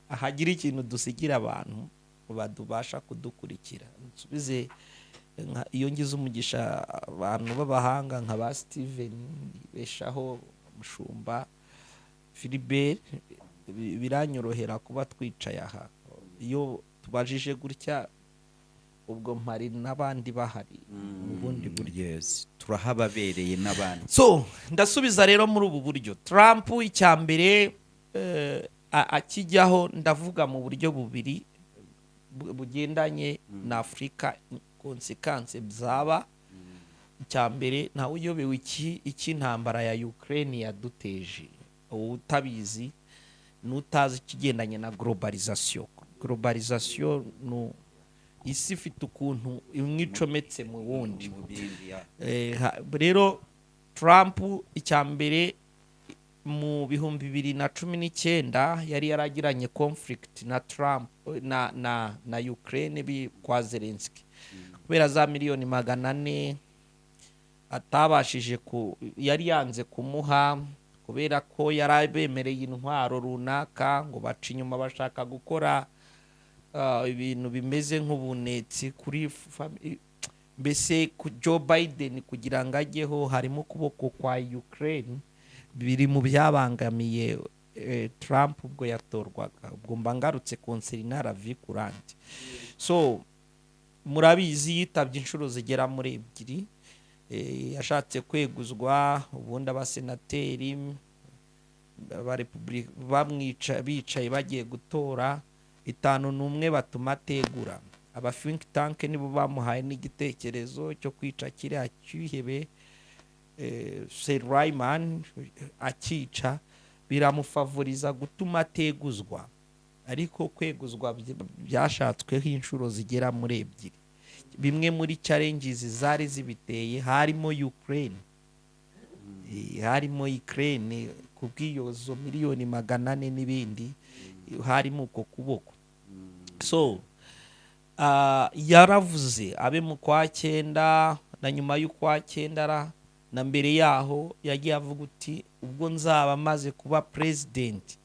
ahagira ikintu dusigira abantu badubasha kudukurikira. Nsubize iyo ngize umugisha abantu b'abahanga nka ba Steven Beshaho, Mushumba, Philibert, biranyorohera kuba twicaye aha. Iyo tubajije gutya ubwo mpari n'abandi bahari mu bundi buryo, turahababereye n'abandi. So ndasubiza rero muri ubu buryo. Trump icyambere akijyaho, ndavuga mu buryo bubiri bugendanye na Afrika, konsekanse byaba. Icyambere ntawe uyobewe iki intambara ya Ukraine yaduteje, utabizi n'utazi ikigendanye na globalization. Globalization no isi ifite ukuntu imwicometse mu wundi. Rero Trump icyambere mu 2019 yari yaragiranye conflict na Trump na Ukraine kwa Zelensky, kubera za miliyoni 400 atabashije yari yanze kumuha, kubera ko yarabemereye intwaro runaka ngo baca inyuma bashaka gukora ibintu bimeze nk'ubunetsi kuri mbese ku Joe Biden kugira ngo ajyeho. Harimo ukuboko kwa Ukraine, biri mu byabangamiye Trump ubwo yatorwaga. Ubwo mbangarutse konserinara vikurante. So murabizi yitabye inshuro zigera muri 2, yashatse kweguzwa, ubundi abasenateri ba Republika bicaye bagiye gutora 51 batuma ategura. Aba think tank nibo bamuhaye n'igitekerezo cyo kwica kiriya cyihebe Serayman akica, biramufavoriza gutuma ateguzwa. Ariko kweguzwa byashatsweho inshuro zigera muri 2. Bimwe muri challenges zari zibiteye harimo Ukraine, kubw'iyozo miliyoni 400 n'ibindi, harimo uko kuboko. So yaravuze abe mu kwa cyenda na nyuma y'ukwa cyenda na mbere yaho yagiye avuga uti ubwo nzaba maze kuba president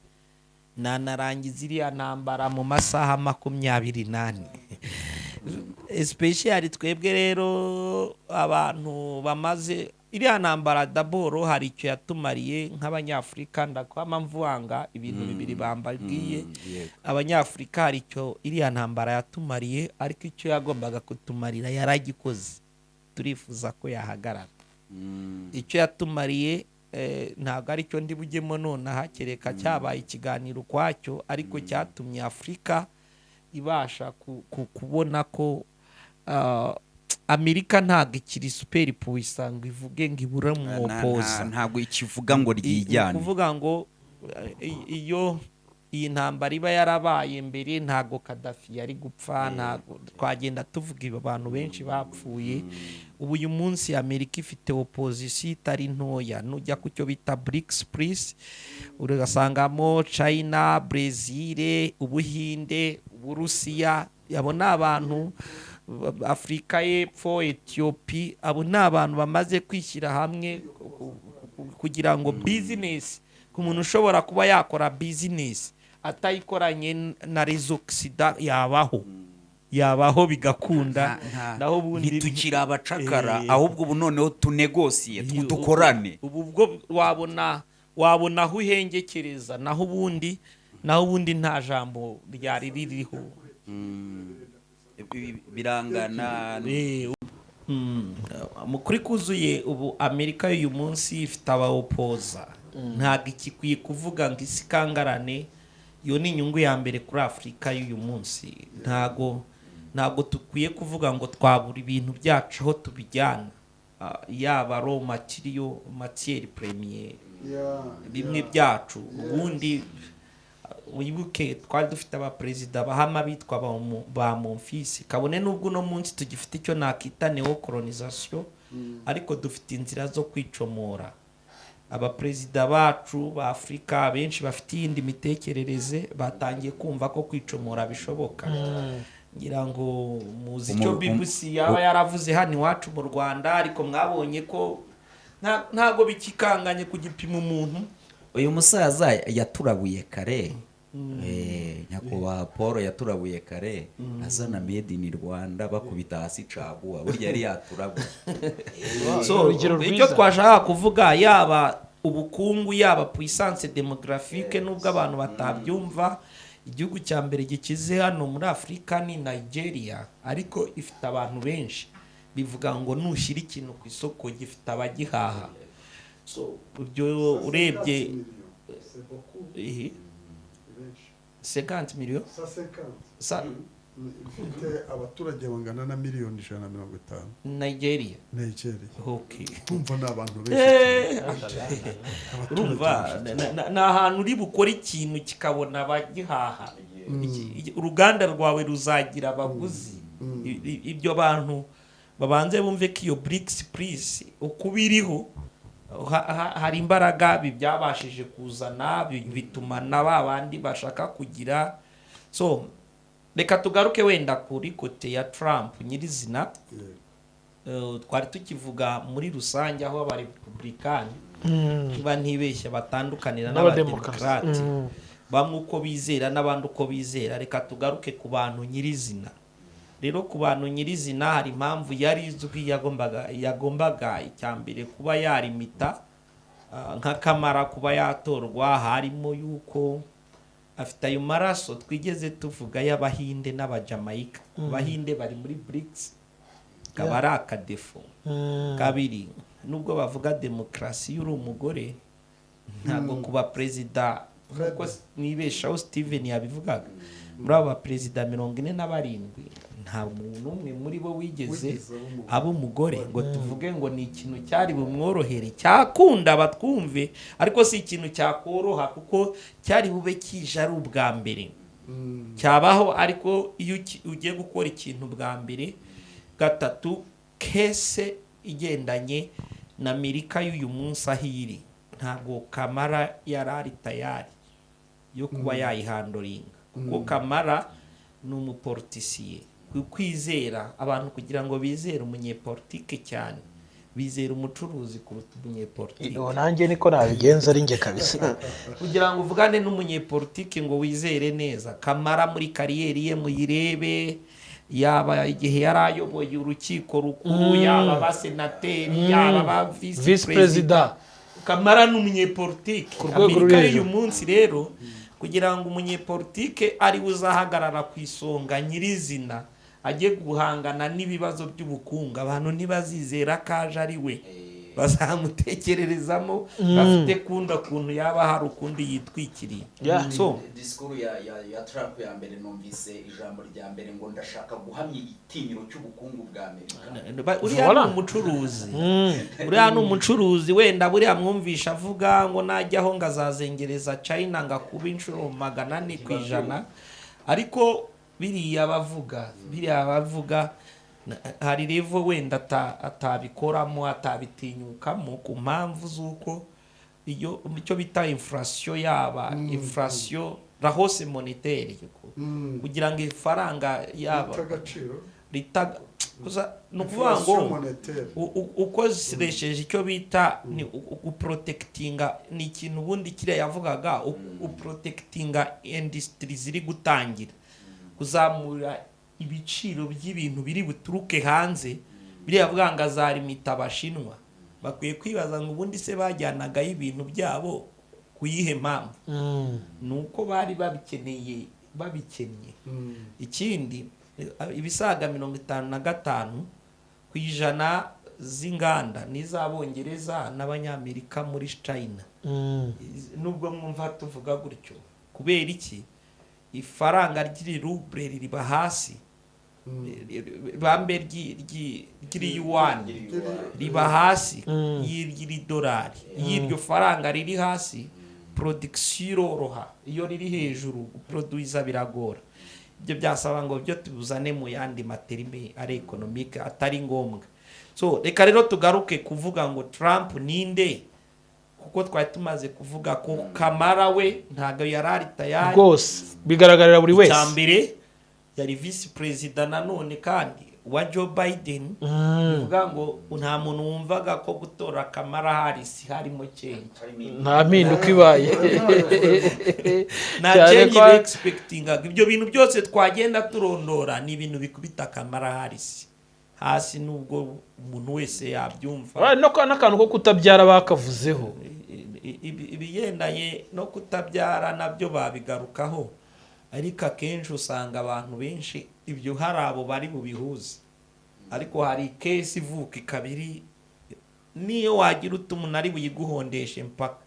narangiza iriya ntambara mu masaha 28 especially twebwe rero abantu bamaze iriya ntambara daboro hari icyo yatumariye nk'abanyafurika ndakwama mvanga ibintu bibiri bambabwiye abanyafurika hari icyo iriya ntambara yatumariye ariko icyo yagombaga kutumarira yaragikoze turifuza ko yahagarara icyo yatumariye ntabwo ari cyo ndi bujyemo nonaha kereka cyabaye ikiganiro kwacyo ariko cyatumye Afurika ibasha kubona ko Amerika ntabwo ikiri super puissant ngo ivuge ngo ibura mu opoza ntabwo ikivuga ngo ryijyane kuvuga ngo iyo iyi ntambara iba yarabaye mbere ntago Gaddafi yari gupfa ntago twagenda tuvuga abantu benshi bapfuye ubu uyu munsi Amerika ifite opposition itari ntoya nujya ku cyo bita BRICS plus ugasangamo China, Brazil, Ubuhinde, Uburusiya yabona abantu Afrika y'Epfo, Ethiopia abo ni abantu bamaze kwishyira hamwe kugira ngo business ku muntu ushobora kuba yakora business atayikoranye na rezoxida yabaho bigakunda naho ubundi ntitukira abacakara ahubwo ubu noneho tunegosiye dukorane ubwo wabona aho uhengekereza naho ubundi nta jambo ryari ririho birangana mukuri kuzuye ubu Amerika y'uyu munsi ifite abaopoza ntabwo ikikwiye kuvuga ngo isi kangarane iyo ni inyungu ya mbere kuri Afurika y'uyu munsi ntabwo tukwiye kuvuga ngo twabura ibintu byacu aho tubijyana yaba raw material matière première bimwe byacu ubundi wibuke twari dufite abaperezida bahama bitwa ba Monfils kabone nubwo no munsi tugifite icyo nakita neocolonisation ariko dufite inzira zo kwicomora abaperezida bacu ba Afurika benshi bafite iyindi mitekerereze batangiye kumva ko kwicomora bishoboka ngira ngo muzi icyo BBC yaba yaravuze hano iwacu mu Rwanda ariko mwabonye ko ntago bikikanganye ku gipimo umuntu uyu musaza yaturabuye kare nyakubahwa Paul yaturabuye kare azana made in Rwanda bakubita hasi caguwa burya yari yaturabuye so icyo twashaka kuvuga yaba ubukungu yaba puissance démographique nubwo abantu batabyumva igihugu cya mbere gikize hano muri Afurika ni Nigeria ariko ifite abantu benshi bivuga ngo nushyira ikintu ku isoko gifite abagihaha so ibyo urebye 50 millions ifite abaturage bangana na miliyoni 150 Nigeria okay umva n'abantu benshi urumva na ahantu uri bukora ikintu kikabona abagihaha uruganda rwawe ruzagira abaguzi ibyo bantu babanze bumve ko iyo BRICS plus ukubiriho hari imbaraga byabashije kuzana bituma n'abandi bashaka kugira so reka tugaruke wenda kuri kote ya Trump nyirizina twari tukivuga muri rusange aho abarepublikani kiba ntibeshya batandukanira n'abademokrati bamwe uko bizera n'abandi uko bizera reka tugaruke ku bantu nyirizina rero ku bantu nyirizina hari impamvu yari izwi yagombaga icyambere kuba yarimita nk'akamara kuba yatorwa harimo yuko afite ayo maraso twigeze tuvuga y'abahinde n'abajamayika abahinde bari muri BRICS kaba ari akadefo kabiri nubwo bavuga demokarasi y'uri umugore ntabwo kuba perezida nk'uko nibeshaho Steven yabivugaga muri aba perezida 47 nta muntu umwe muri bo wigeze aba umugore ngo tuvuge ngo ni ikintu cyari bumworohere cyakunda batwumve ariko si ikintu cyakoroha kuko cyari bube kije ari ubwa mbere cyabaho ariko iyo ugiye gukora ikintu bwa mbere gatatu kese igendanye na Amerika y'uyu munsi ahiri ntabwo Kamara yarari tayari yo kuba yayihandoringa kuko Kamara ni umuportisiye kwizera abantu kugira ngo bizere umunyepolitike cyane bizera umucuruzi kuruta umunyepolitike. nanjye niko nabigenza ari njye kabisa. kugira ngo uvugane n'umunyepolitike ngo wizere neza kamara muri kariyeri ye muyirebe, yaba igihe yari ayoboye urukiko rukuru, yaba abasenateri, yaba aba visi perezida, kamara n'umunyepolitike. Amerika y'uyu munsi rero kugira ngo umunyepolitike ari uzahagarara ku isonga nyirizina ajye guhangana n'ibibazo by'ubukungu, abantu ntibazizera ko aje ari we, bazamutekererezamo bafite kunda kuntu yaba hari ukundi yitwikiriye. So disikuru ya Trump ya mbere numvise ijambo rya mbere ngo ndashaka guhamya igitinyiro cy'ubukungu bwa Amerika. uriya ni umucuruzi, uriya ni umucuruzi, wenda buriya mwumvisha avuga ngo najyaho ngo azazengereza China ngo akuba inshuro 400%, ariko biriya bavuga hari revo wenda atabikoramo atabitinyukamo ku mpamvu z'uko icyo bita inflation, yaba inflation la hausse monétaire, kugira ngo ifaranga yaba ni ukuvuga ngo ukoresheje icyo bita ni uprotectinga, ni ikintu ubundi kiriya yavugaga uprotectinga industry ziri gutangira, kuzamura ibiciro by'ibintu biri buturuke hanze. biriya avuga ngo azarimita abashinwa, bakwiye kwibaza ngo ubundi se bajyanagaho ibintu byabo ku yihe mpamvu? nuko bari babikennye. Ikindi ibisaga 55% z'inganda n'izabongereza n'abanyamerika muri China. Nubwo mwumva tuvuga gutyo, kubera iki? Ifaranga ry'iriruble riba hasi, bambe ry'iyuan riba hasi y'idolari. Y'iryo faranga riri hasi, production iroroha, iyo riri hejuru produiza biragora. Ibyo byasaba ngo byo tubuzane mu yandi materime ari economique atari ngombwa. So reka rero tugaruke kuvuga ngo Trump ninde, kuko twari tumaze kuvuga ko kamara we ntago yarari tayari rwose, bigaragarira buri wese. Cyambere yari vice president nanone kandi wa Joe Biden. Bivuga ngo nta muntu wumvaga ko gutora Kamala Harris harimo change, nta mpinduka ibaye. na change expecting. Ibyo bintu byose twagenda turondora ni ibintu bikubita Kamala Harris hasi, nubwo umuntu wese yabyumva. N'akantu ko kutabyara bakavuzeho, ibigendanye no kutabyara nabyo babigarukaho, ariko akenshi usanga abantu benshi ibyo hari abo bari bubihuze, ariko hari case ivuka ikabiri niyo wagira umuntu ari buyiguhondeshe mpaka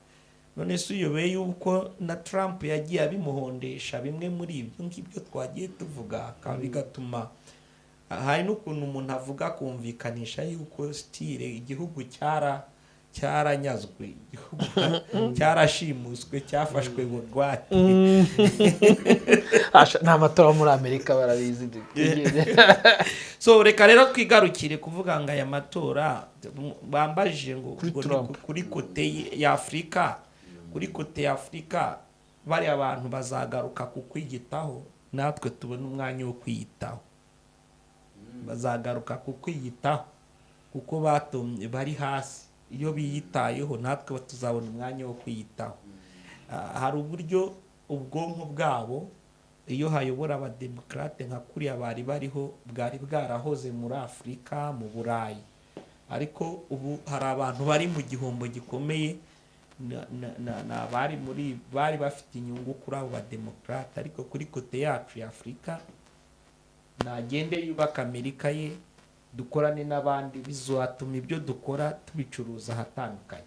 none se uyobeye yuko na Trump yagiye abimuhondesha bimwe muri ibyo ngibyo twagiye tuvuga, bigatuma hari n'ukuntu umuntu avuga kumvikanisha yuko style igihugu cyaranyazwe, igihugu cyarashimuswe, cyafashwe bugwate. nta matora muri Amerika barabizi. So reka rero twigarukire kuvuga ngo aya matora bambajije ngo kuri kote ya Afrika, kuri kote ya Afrika bari abantu bazagaruka kukwiyitaho, natwe tubona umwanya wo kwiyitaho. Bazagaruka kukwiyitaho kuko batumye bari hasi, iyo biyitayeho natwe tuzabona umwanya wo kwiyitaho. Hari uburyo ubwonko bwabo iyo hayobora abademokrate nka kuriya bari bariho, bwari bwarahoze muri Afrika, mu Burayi, ariko ubu hari abantu bari mu gihombo gikomeye, bari bafite inyungu kuri abo bademokrate. Ariko kuri kote yacu ya Afrika nagende yubaka Amerika ye, dukorane n'abandi, bizatuma ibyo dukora tubicuruza ahatandukanye.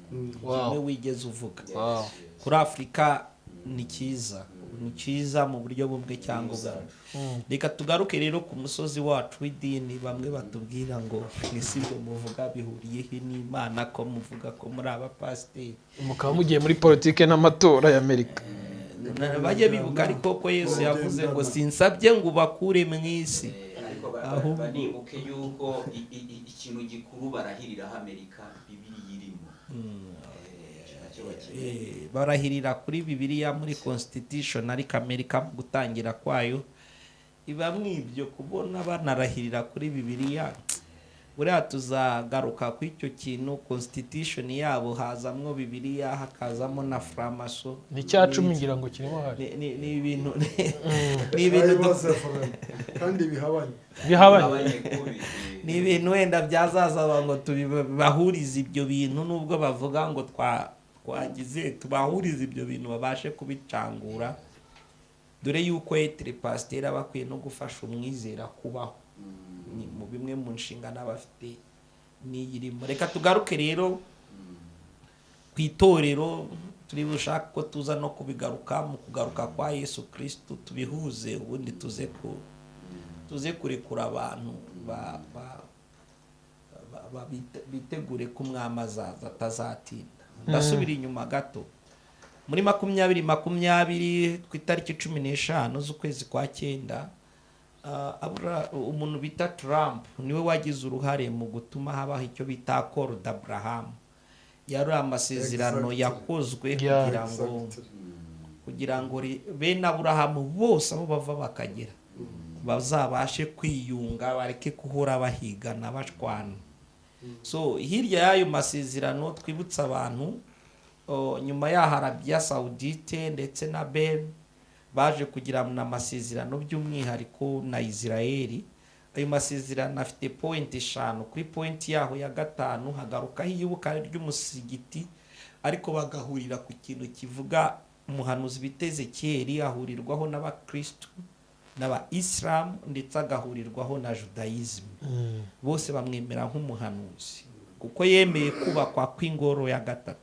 Kimwe wigeze uvuga kuri Afrika ni cyiza mu buryo bumwe cyangwa ubundi. Reka tugaruke rero ku musozi wacu w'idini. Bamwe batubwira ngo nisibyo muvuga bihuriye n'Imana, ko muvuga ko muri abapasiteri mukaba mugiye muri politike n'amatora ya Amerika. Bajye bibuka ariko ko Yesu yavuze ngo sinsabye ngo bakure mu isi, ahubwo banibuke yuko ikintu gikuru barahiriraho Amerika Bibiliya irimo. Barahirira kuri Bibiliya muri constitution, ariko Amerika gutangira kwayo iba mwibyo kubona banarahirira kuri Bibiliya. Buriya tuzagaruka ku icyo kintu, constitution yabo hazamwo Bibiliya, hakazamo na framaso. ni cya 10 ngira ngo kirimo hari ni ibintu kandi bihabanye ni ibintu wenda byazaza ngo tubahurize ibyo bintu, nubwo bavuga ngo twagize tubahurize ibyo bintu babashe kubicangura, dore yuko etre pasteur abakwiye no gufasha umwizera kubaho mu bimwe mu nshingano abafite n'iyirimo. Reka tugaruke rero ku itorero, turi bushaka ko tuza no kubigaruka mu kugaruka kwa Yesu Kristo, tubihuze ubundi tuze kurekura abantu bitegure ko umwami azaza atazatinda. Ndasubira inyuma gato muri 2020 ku itariki 15 z'ukwezi kwa 9, umuntu bita Trump niwe wagize uruhare mu gutuma habaho icyo bita accord d'Abraham. Yari amasezerano yakozwe kugira ngo bene Aburahamu bose aho bava bakagera bazabashe kwiyunga, bareke kuhora bahigana bashwana. So hirya y'ayo masezerano twibutsa abantu, nyuma ya Arabia Saudite ndetse na Ben baje kugira amasezerano by'umwihariko na Israeli. Ayo masezerano afite point 5. Kuri point yaho ya 5 hagarukaho iyubuka ry'umusigiti, ariko bagahurira ku kintu kivuga umuhanuzi biteze Keri, ahurirwaho n'abakristo n'aba Islam ndetse agahurirwaho na Judaism. Bose bamwemera nk'umuhanuzi kuko yemeye kubakwa kw'ingoro ya 3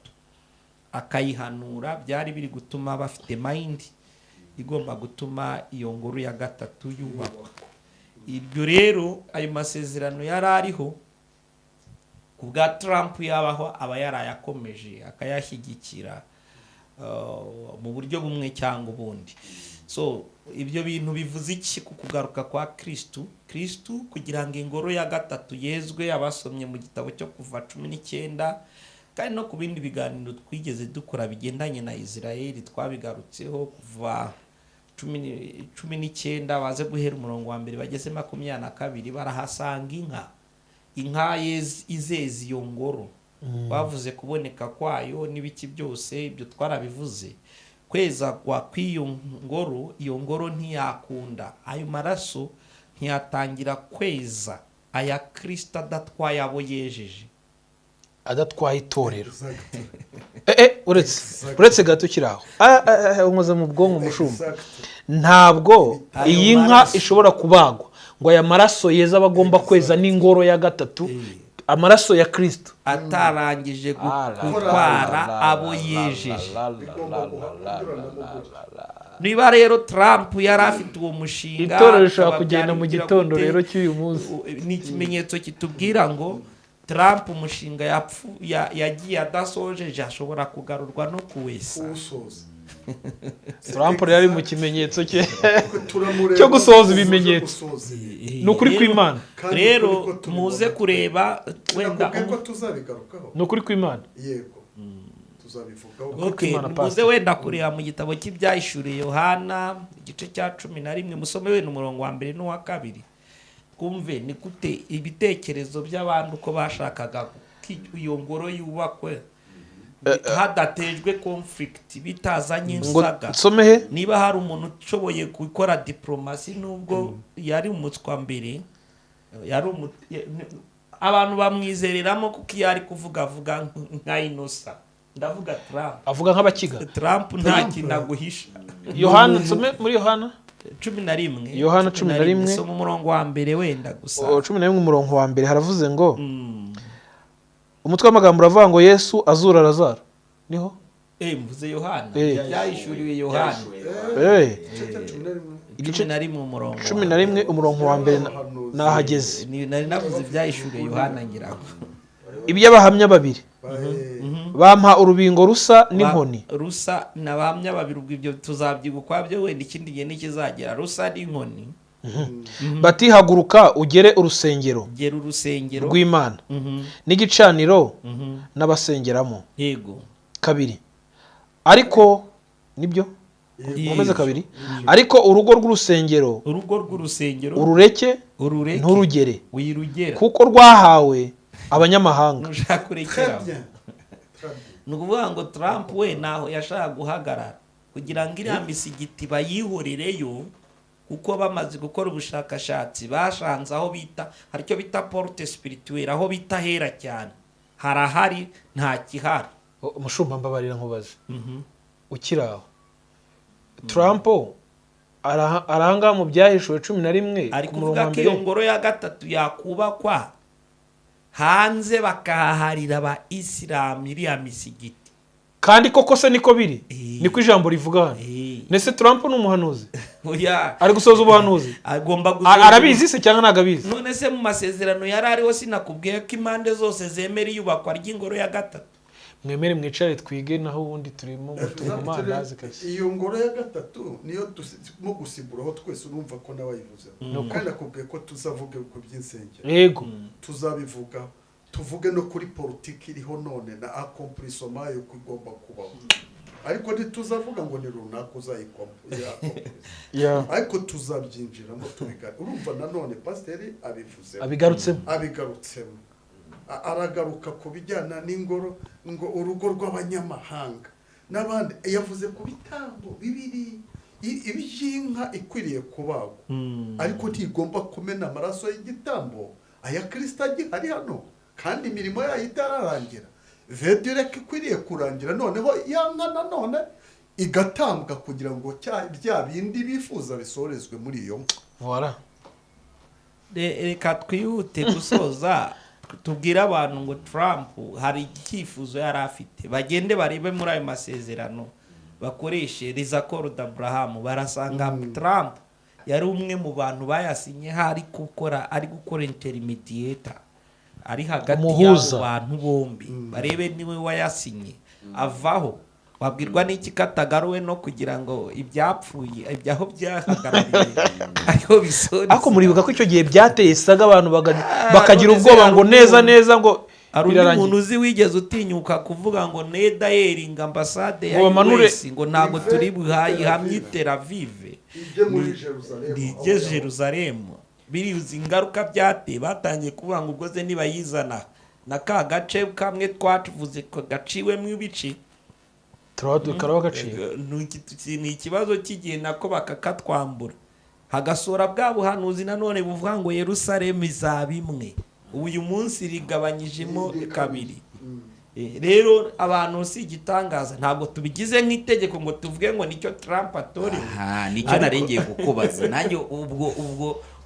akayihanura. Byari biri gutuma bafite mind igomba gutuma iyo ngoro ya 3 yubakwa. Ibyo rero ayo masezerano yarariho ku bwa Trump yabaho aba yarayakomeje akayashyigikira mu buryo bumwe cyangwa ubundi. So ibyo bintu bivuze iki ku kugaruka kwa Kristo kugira ngo ingoro ya 3 yezwe? Abasomye mu gitabo cyo kuva 19 kandi no ku bindi biganiro twigeze dukora bigendanye na Israeli twabigarutseho kuva 19 baze guhera umurongo wa mbere bageze 22 barahasanga inka izezi iyo ngoro. Bavuze kuboneka kwayo n'ibiki byose ibyo twarabivuze. Kweza kwa kw'iyo ngoro, iyo ngoro ntiyakunda, ayo maraso ntiyatangira kweza aya Kristo adatwaye abo yejeje, adatwaye itorero. uretse gato kiraho umuze mu bwonko mushumba. Ntabwo iyi nka ishobora kubagwa ngo aya maraso yeza bagomba kweza n'ingoro ya 3, amaraso ya Kristo atarangije gutwara abo yejeje. Niba rero Trump yari afite uwo mushinga, itorero rishobora kugenda mu gitondo rero cy'uyu munsi. Ni ikimenyetso kitubwira ngo Trump umushinga yagiye adasojeje ashobora kugarurwa no kuwesa. Trump yari mu kimenyetso cye cyo gusohoza ibimenyetso. Ni ukuri kw'Imana rero muze kureba wenda ko tuzabigarukaho. Ni ukuri kw'Imana. Yego tuzabivugaho. Okay, muze wenda kureba mu gitabo cy'ibyahishuriye Yohana igice cya 11 musome wenda umurongo wa 1 n'uwa 2. Kumve ni gute ibitekerezo by'abantu ko bashakaga iyo ngoro yubakwe hadatejwe conflict, bitazanye insaga. Niba hari umuntu ushoboye gukora diplomasi nubwo yari umutswa mbere, abantu bamwizereramo kuko yari kuvuga nka inosa. Ndavuga Trump avuga nk'abakiga. Trump nta kintu aguhisha. Yohana nsome muri Yohana 11. Yohana 11 so mu murongo wa mbere wenda gusa 11 umurongo wa mbere haravuze ngo umutwe w'amagambo uravuga ngo Yesu azura Lazaro. Niho mvuze Yohana byahishuriwe Yohana igice 11 umurongo wa mbere nahageze. Nari navuze byahishuriwe Yohana ngiraho. Iby'abahamya babiri bampa urubingo rusa n'inkoni. Rusa n'abahamya babiri, ubwo ibyo tuzabyigukwa byo wenda ikindi gihe nikizagera. Rusa n'inkoni bati haguruka ugere urusengero rw'Imana n'igicaniro n'abasengeramo. Yego. 2 ariko nibyo nkomeze kabiri ariko urugo rw'urusengero urureke nturugere wirugera kuko rwahawe abanyamahanga. nushaka kurekeraho. ni ukuvuga ngo Trump we naho yashaka guhagarara kugira ngo iriya misigiti bayihorereyo, kuko bamaze gukora ubushakashatsi bashanze aho bita hari icyo bita porte spirituelle, aho bita hera cyane harahari nta kihari. Umushumba mbabarira nkubaze ukiri aho Trump aranga mu byahishuwe 11 ari kuvuga ko iyo ngoro ya gatatu yakubakwa hanze bakahaharira aba Islam iriya misigiti. Kandi koko se niko biri niko ijambo rivuga hano. Nese Trump ni umuhanuzi ari gusoza ubuhanuzi agomba arabizi se cyangwa nagabizi? None se mu masezerano yari ariho sinakubwiye ko impande zose zemera iyubakwa ry'ingoro ya gatatu. Mwemere mwicare twige naho ubundi turimo gutumandazi kasi. Iyo ngoro ya gatatu niyo mo gusiburaho twese urumva ko nabayivuze. Kandi akubwiye ko tuzavuge ku by'insengero. Yego. Tuzabivuga tuvuge no kuri politiki iriho none na accomplissement yo kugomba kubaho. Ariko ntituzavuga ngo ni runaka uzayikomplira. Ariko tuzabyinjiramo tubigana. Urumva nanone pasiteri abivuze. Abigarutsemo. Aragaruka ku bijyana n'ingoro ngo urugo rw'abanyamahanga n'abandi yavuze ku bitambo bibiri iby'inka ikwiriye kubagwa ariko ntigomba kumena amaraso y'igitambo aya Kristo agihari hano kandi imirimo yayo itararangira vedureke ikwiriye kurangira noneho yanga nanone igatambwa kugira ngo bya bindi bifuza bisorezwe muri iyo voilà. Reka twihute gusoza tubwira abantu ngo Trump hari icyifuzo yari afite, bagende barebe muri ayo masezerano bakoreshe rizakoro d'Abraham, barasanga Trump yari umwe mu bantu bayasinye hari gukora intermediator, ari hagati y'abo bantu bombi barebe niwe wayasinye avaho. Wabwirwa n'iki katagaruwe no kugira ngo ibyapfuye ibyaho byahagarariye ayo bisoni. Ako muribuka ko icyo gihe byateye saga abantu bakagira ubwoba ngo neza ngo ari umuntu uzi wigeze utinyuka kuvuga ngo Nedayeri ngo ambassade ya US ngo ntago turi buhayi hamwe Tel Aviv ije Jerusalem. Biriuzi ingaruka byateye batangiye kuvuga ngo ubwo ze nibayizana na ka gace kamwe twavuze ko gaciwemo ibice ni ikibazo cy'igihe nako bakakatwambura hagasora bwa buhanuzi nanone buvuga ngo Yerusalemu izaba imwe. Uyu munsi rigabanyijemo kabiri. Rero abantu si igitangaza ntabwo tubigize nk'itegeko ngo tuvuge ngo nicyo Trump atoreye. Nicyo narengeye kukubaza nanjye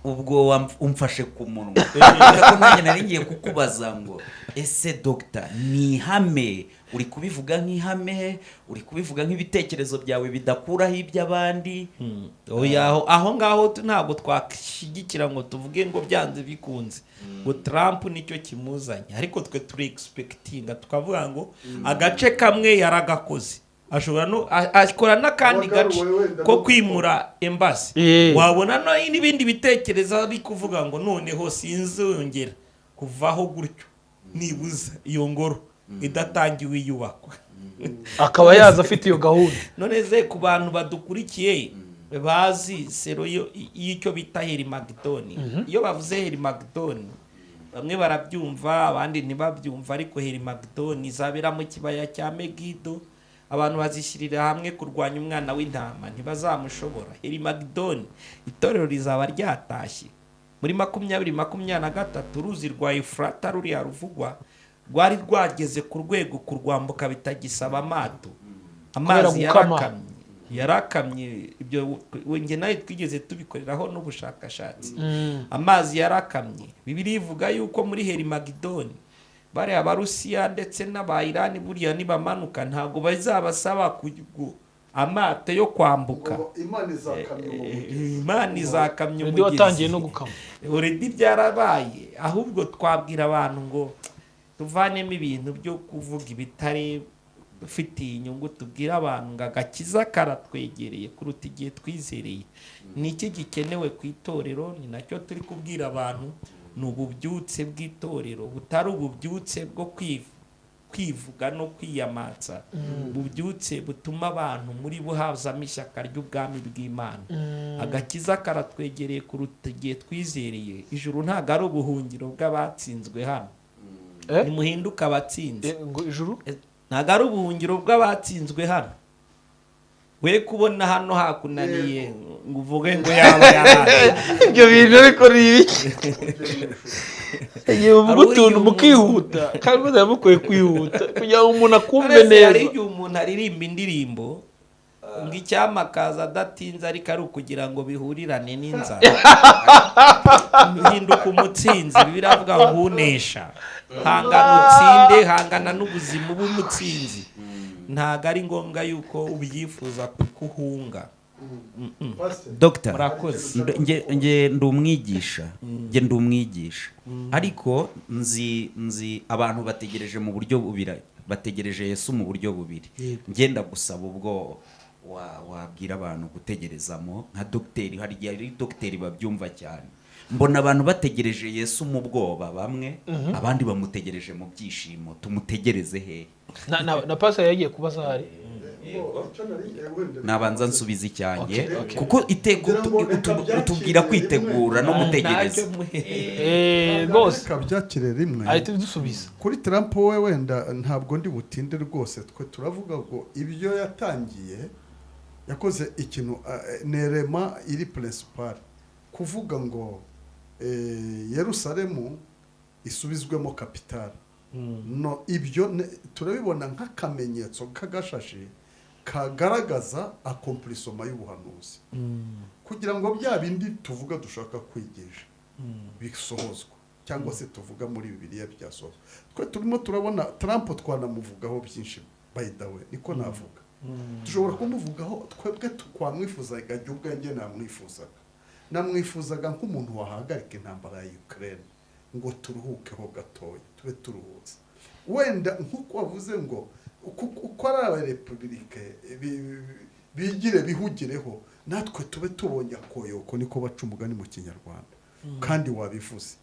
ubwo umfashe ku munwa ko nanjye narengeye kukubaza ngo ese Dr. ni ihame uri kubivuga nk'ihame uri kubivuga nk'ibitekerezo byawe bidakuraho iby'abandi? aho ngaho ntabwo twashyigikira ngo tuvuge ngo byanze bikunze ngo Trump nicyo kimuzanye, ariko twe turi expectinga tukavuga ngo agace kamwe yaragakoze ashobora no akora n'akandi gace ko kwimura embassy. Wabona no n'ibindi bitekerezo ari kuvuga ngo noneho sinzongera kuvaho gutyo nibuza iyo ngoro idatangiwe iyubakwa. Akaba yaza afite iyo gahunda. None ze ku bantu badukurikiye bazi sero y'icyo bita Herimagedoni. Iyo bavuze Herimagedoni bamwe barabyumva abandi ntibabyumva, ariko Herimagedoni izabera mu kibaya cya Megido. Abantu bazishyirira hamwe kurwanya umwana w'intama ntibazamushobora. Herimagedoni itorero rizaba ryatashye muri 2023. Uruzi rwa Efurata ruriya ruvugwa rwari rwageze ku rwego kurwambuka bitagisaba amato. Amazi yarakamye ibyo nge nawe twigeze tubikoreraho n'ubushakashatsi. Amazi yarakamye. Bibiliya ivuga yuko muri Herimagedoni bari abarusiya ndetse n'abayirani buriya nibamanuka ntago bazabasaba amato yo kwambuka. Imana izakamye umugezi. Watangiye no gukama. Already byarabaye. Ahubwo twabwira abantu ngo tuvanemo ibintu byo kuvuga ibitari ufitiye inyungu. Tubwira abantu ngo agakiza karatwegereye kuruta igihe twizereye. Ni iki gikenewe ku itorero? Ni nacyo turi kubwira abantu. Ni ububyutse bw'itorero butari ububyutse bwo kwivuga no kwiyamatsa bubyutse butuma abantu muri bo hazamo ishyaka ry'ubwami bw'Imana. Agakiza karatwegereye kuruta igihe twizereye. Ijuru ntabwo ari ubuhungiro bw'abatsinzwe hano, nimuhinduke abatsinze. Ijuru ntabwo ari ubuhungiro bw'abatsinzwe hano. We kubona hano hakunaniye ngo uvuge ngo yaba yaraje ibyo bintu ariko ni ibiki? Igihe uvuga utuntu mukihuta kandi mudamukwiye kwihuta kugira ngo umuntu akumve neza. Hari igihe umuntu aririmba indirimbo ngo icyama akaza adatinze ariko ari ukugira ngo bihurirane n'inzara. Hinduka umutsinzi. Biravuga ngo unesha, hangana utsinde, hangana n'ubuzima bw'umutsinzi. Ntabwo ari ngombwa yuko ubyifuza kuhunga. Dr. Murakoze. nge ndumwigisha ariko nzi abantu bategereje mu buryo bubiri, bategereje Yesu mu buryo bubiri. Ngenda gusaba ubwo wabwira abantu gutegerezamo nka dogiteri. Hari dogiteri babyumva cyane. Mbona abantu bategereje Yesu mu bwoba bamwe, abandi bamutegereje mu byishimo. Tumutegereze he? na pastor yagiye kubaza hari nabanza nsubiza icyanjye kuko utubwira kwitegura no gutegereza. Rwose kabyakire rimwe ahita dusubiza kuri Trump. We wenda ntabwo ndi butinde rwose. Twe turavuga ngo ibyo yatangiye yakoze ikintu nerema iri principal kuvuga ngo Yerusalemu isubizwemo capital. No ibyo turabibona nk'akamenyetso k'agashashi kagaragaza akomplisoma y'ubuhanuzi kugira ngo bya bindi tuvuga dushaka kwigisha bisohozwa cyangwa se tuvuga muri Bibiliya byasohozwa. Twe turimo turabona Trump twanamuvugaho byinshi, by the way niko navuga. Dushobora kumuvugaho twebwe twamwifuzaga ubwenge namwifuzaga nk'umuntu wahagarika intambara ya Ukraine ngo turuhukeho gatoya, tube turuhutse. Wenda nk'uko wavuze ngo uko ari abarepublike bigire bihugireho, natwe tube tubonye akoyoko, niko baca umugani mu Kinyarwanda. Kandi wabivuze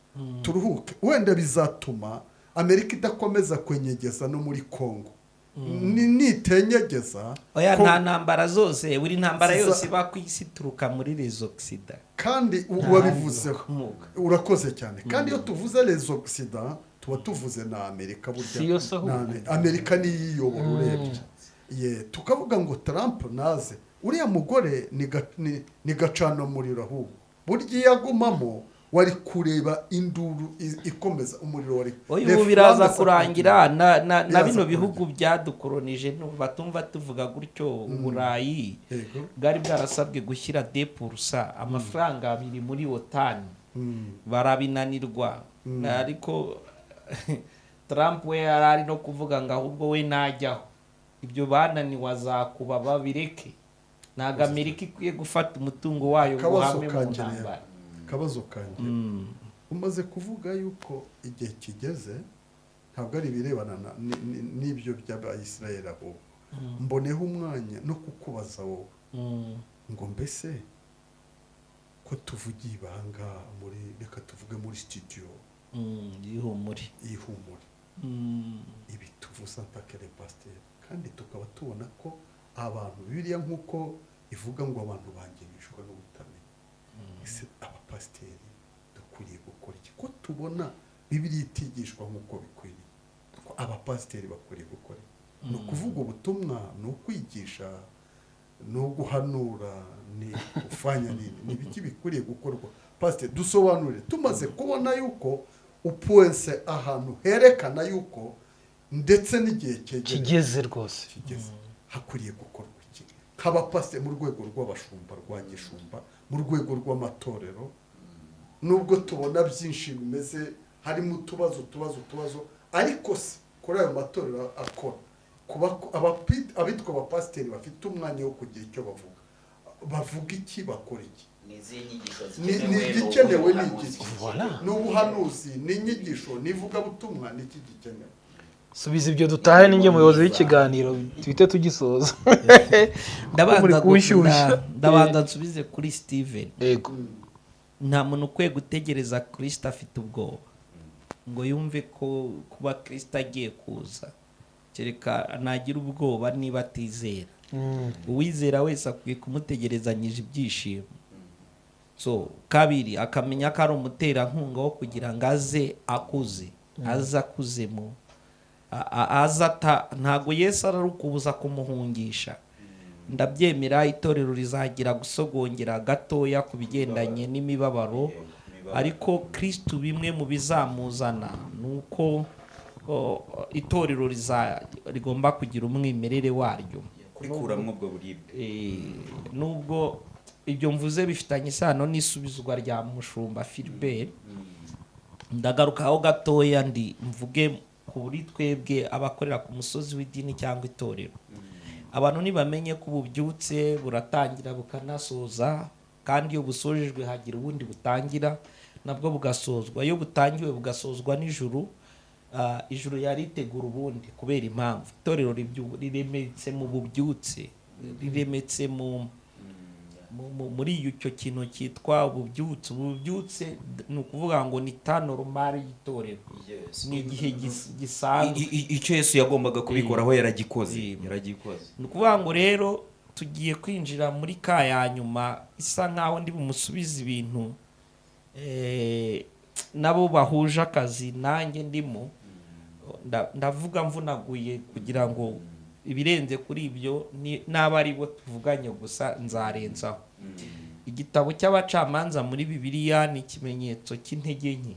turuhuke. Wenda bizatuma Amerika idakomeza kwenyegeza no muri Kongo. Nitenyegeza oya nta ntambara zose, buri ntambara yose iba ku isi turuka muri les Occidents. Kandi wabivuzeho urakoze cyane. Kandi iyo tuvuze les Occidents tuba tuvuze na Amerika. Burya Amerika ni yiyobora urebye. Tukavuga ngo Trump naze, uriya mugore ni gacana umuriro. Ahubwo burya yagumamo wari kureba induru ikomeza umuriro wari. Ubu biraza kurangira na bino bihugu byadukolonije batumva tuvuga gutyo. Uburayi bwari bwarasabwe gushyira 2% amafaranga 2 muri OTAN, barabinanirwa. Ariko Trump we yarari no kuvuga ngo ahubwo we najyaho ibyo bananiwe azakuba babireke. Ntago Amerika ikwiye gufata umutungo wayo ngo hamwe mu ntambara. Kabazo kanjye umaze kuvuga yuko igihe kigeze, ntabwo ari birebana n'ibyo by'Abayisiraheli. Abo mboneho umwanya no kukubaza wowe ngo mbese ko tuvugiye ibanga muri, reka tuvuge muri studio Ihumure ibi tuvuza ntakere pasteur, kandi tukaba tubona ko abantu Bibiliya nk'uko ivuga ngo abantu bangirijwe n'ubutamenya. Ese abapasiteri dukwiriye gukora iki? Ko tubona Bibiliya itigishwa nk'uko bikwiriye, ko abapasiteri bakwiriye gukora. Ni ukuvuga ubutumwa, ni ukwigisha, ni uguhanura, ni ufanya nini, ni biki bikwiriye gukorwa. Pasiteri dusobanurire, tumaze kubona yuko upuense ahantu herekana yuko ndetse n'igihe kigeze rwose hakwiriye gukorwa iki nk'abapasiteri mu rwego rw'abashumba rwa gishumba, mu rwego rw'amatorero. Nubwo tubona byinshi bimeze harimo utubazo, ariko se kuri ayo matorero akora abitwa abapasiteri bafite umwanya wo kugira icyo bavuga iki, bakora iki, ni igikenewe, ni igiki, ni ubuhanuzi, ni inyigisho, ni ivugabutumwa, ni iki gikenewe. Subiza ibyo dutahe ninjye muyobozi w'ikiganiro twite tugisoza. Ndabanza nsubize kuri Steven. Nta muntu ukwiye gutegereza Kristo afite ubwoba ngo yumve ko kuba Kristo agiye kuza kereka nagira ubwoba niba atizera. Uwizera wese akwiye kumutegerezanyije ibyishimo. So kabiri akamenya ko ari umuterankunga wo kugira ngo aze akuze, aza akuzemo, ntago Yesu ararukubuza kumuhungisha. Ndabyemera itorero rizagira gusogongera gatoya ku bigendanye n'imibabaro, ariko Kristo bimwe mu bizamuzana nuko itorero rigomba kugira umwimerere waryo, kurikuramwo ubwo buribwe. nubwo ibyo mvuze bifitanye isano n'isubizwa rya mushumba Philbert, ndagarukaho gatoya mvuge kuri twebwe abakorera ku musozi w'idini cyangwa itorero. Abantu ntibamenye ko ububyutse buratangira bukanasoza, kandi iyo busojejwe hagira ubundi butangira nabwo bugasozwa. Iyo butangiwe bugasozwa n'ijuru, ijuru yaritegura ubundi kubera impamvu itorero riremetse mu bubyutse, riremetse muri icyo kintu cyitwa ububyutse. Ububyutse ni ukuvuga ngo ni tanoromari y'itorero, ni igihe gisanzwe. Icyo Yesu yagombaga kubikoraho yaragikoze. Ni ukuvuga ngo rero tugiye kwinjira muri ka ya nyuma isa nkaho ndi bumusubize ibintu nabo bahuje akazi nanjye ndimo. Ndavuga mvunaguye kugira ngo ibirenze kuri ibyo n'aba ari bo tuvuganye gusa nzarenzaho. Igitabo cy'abacamanza muri Bibiliya ni ikimenyetso cy'intege nke.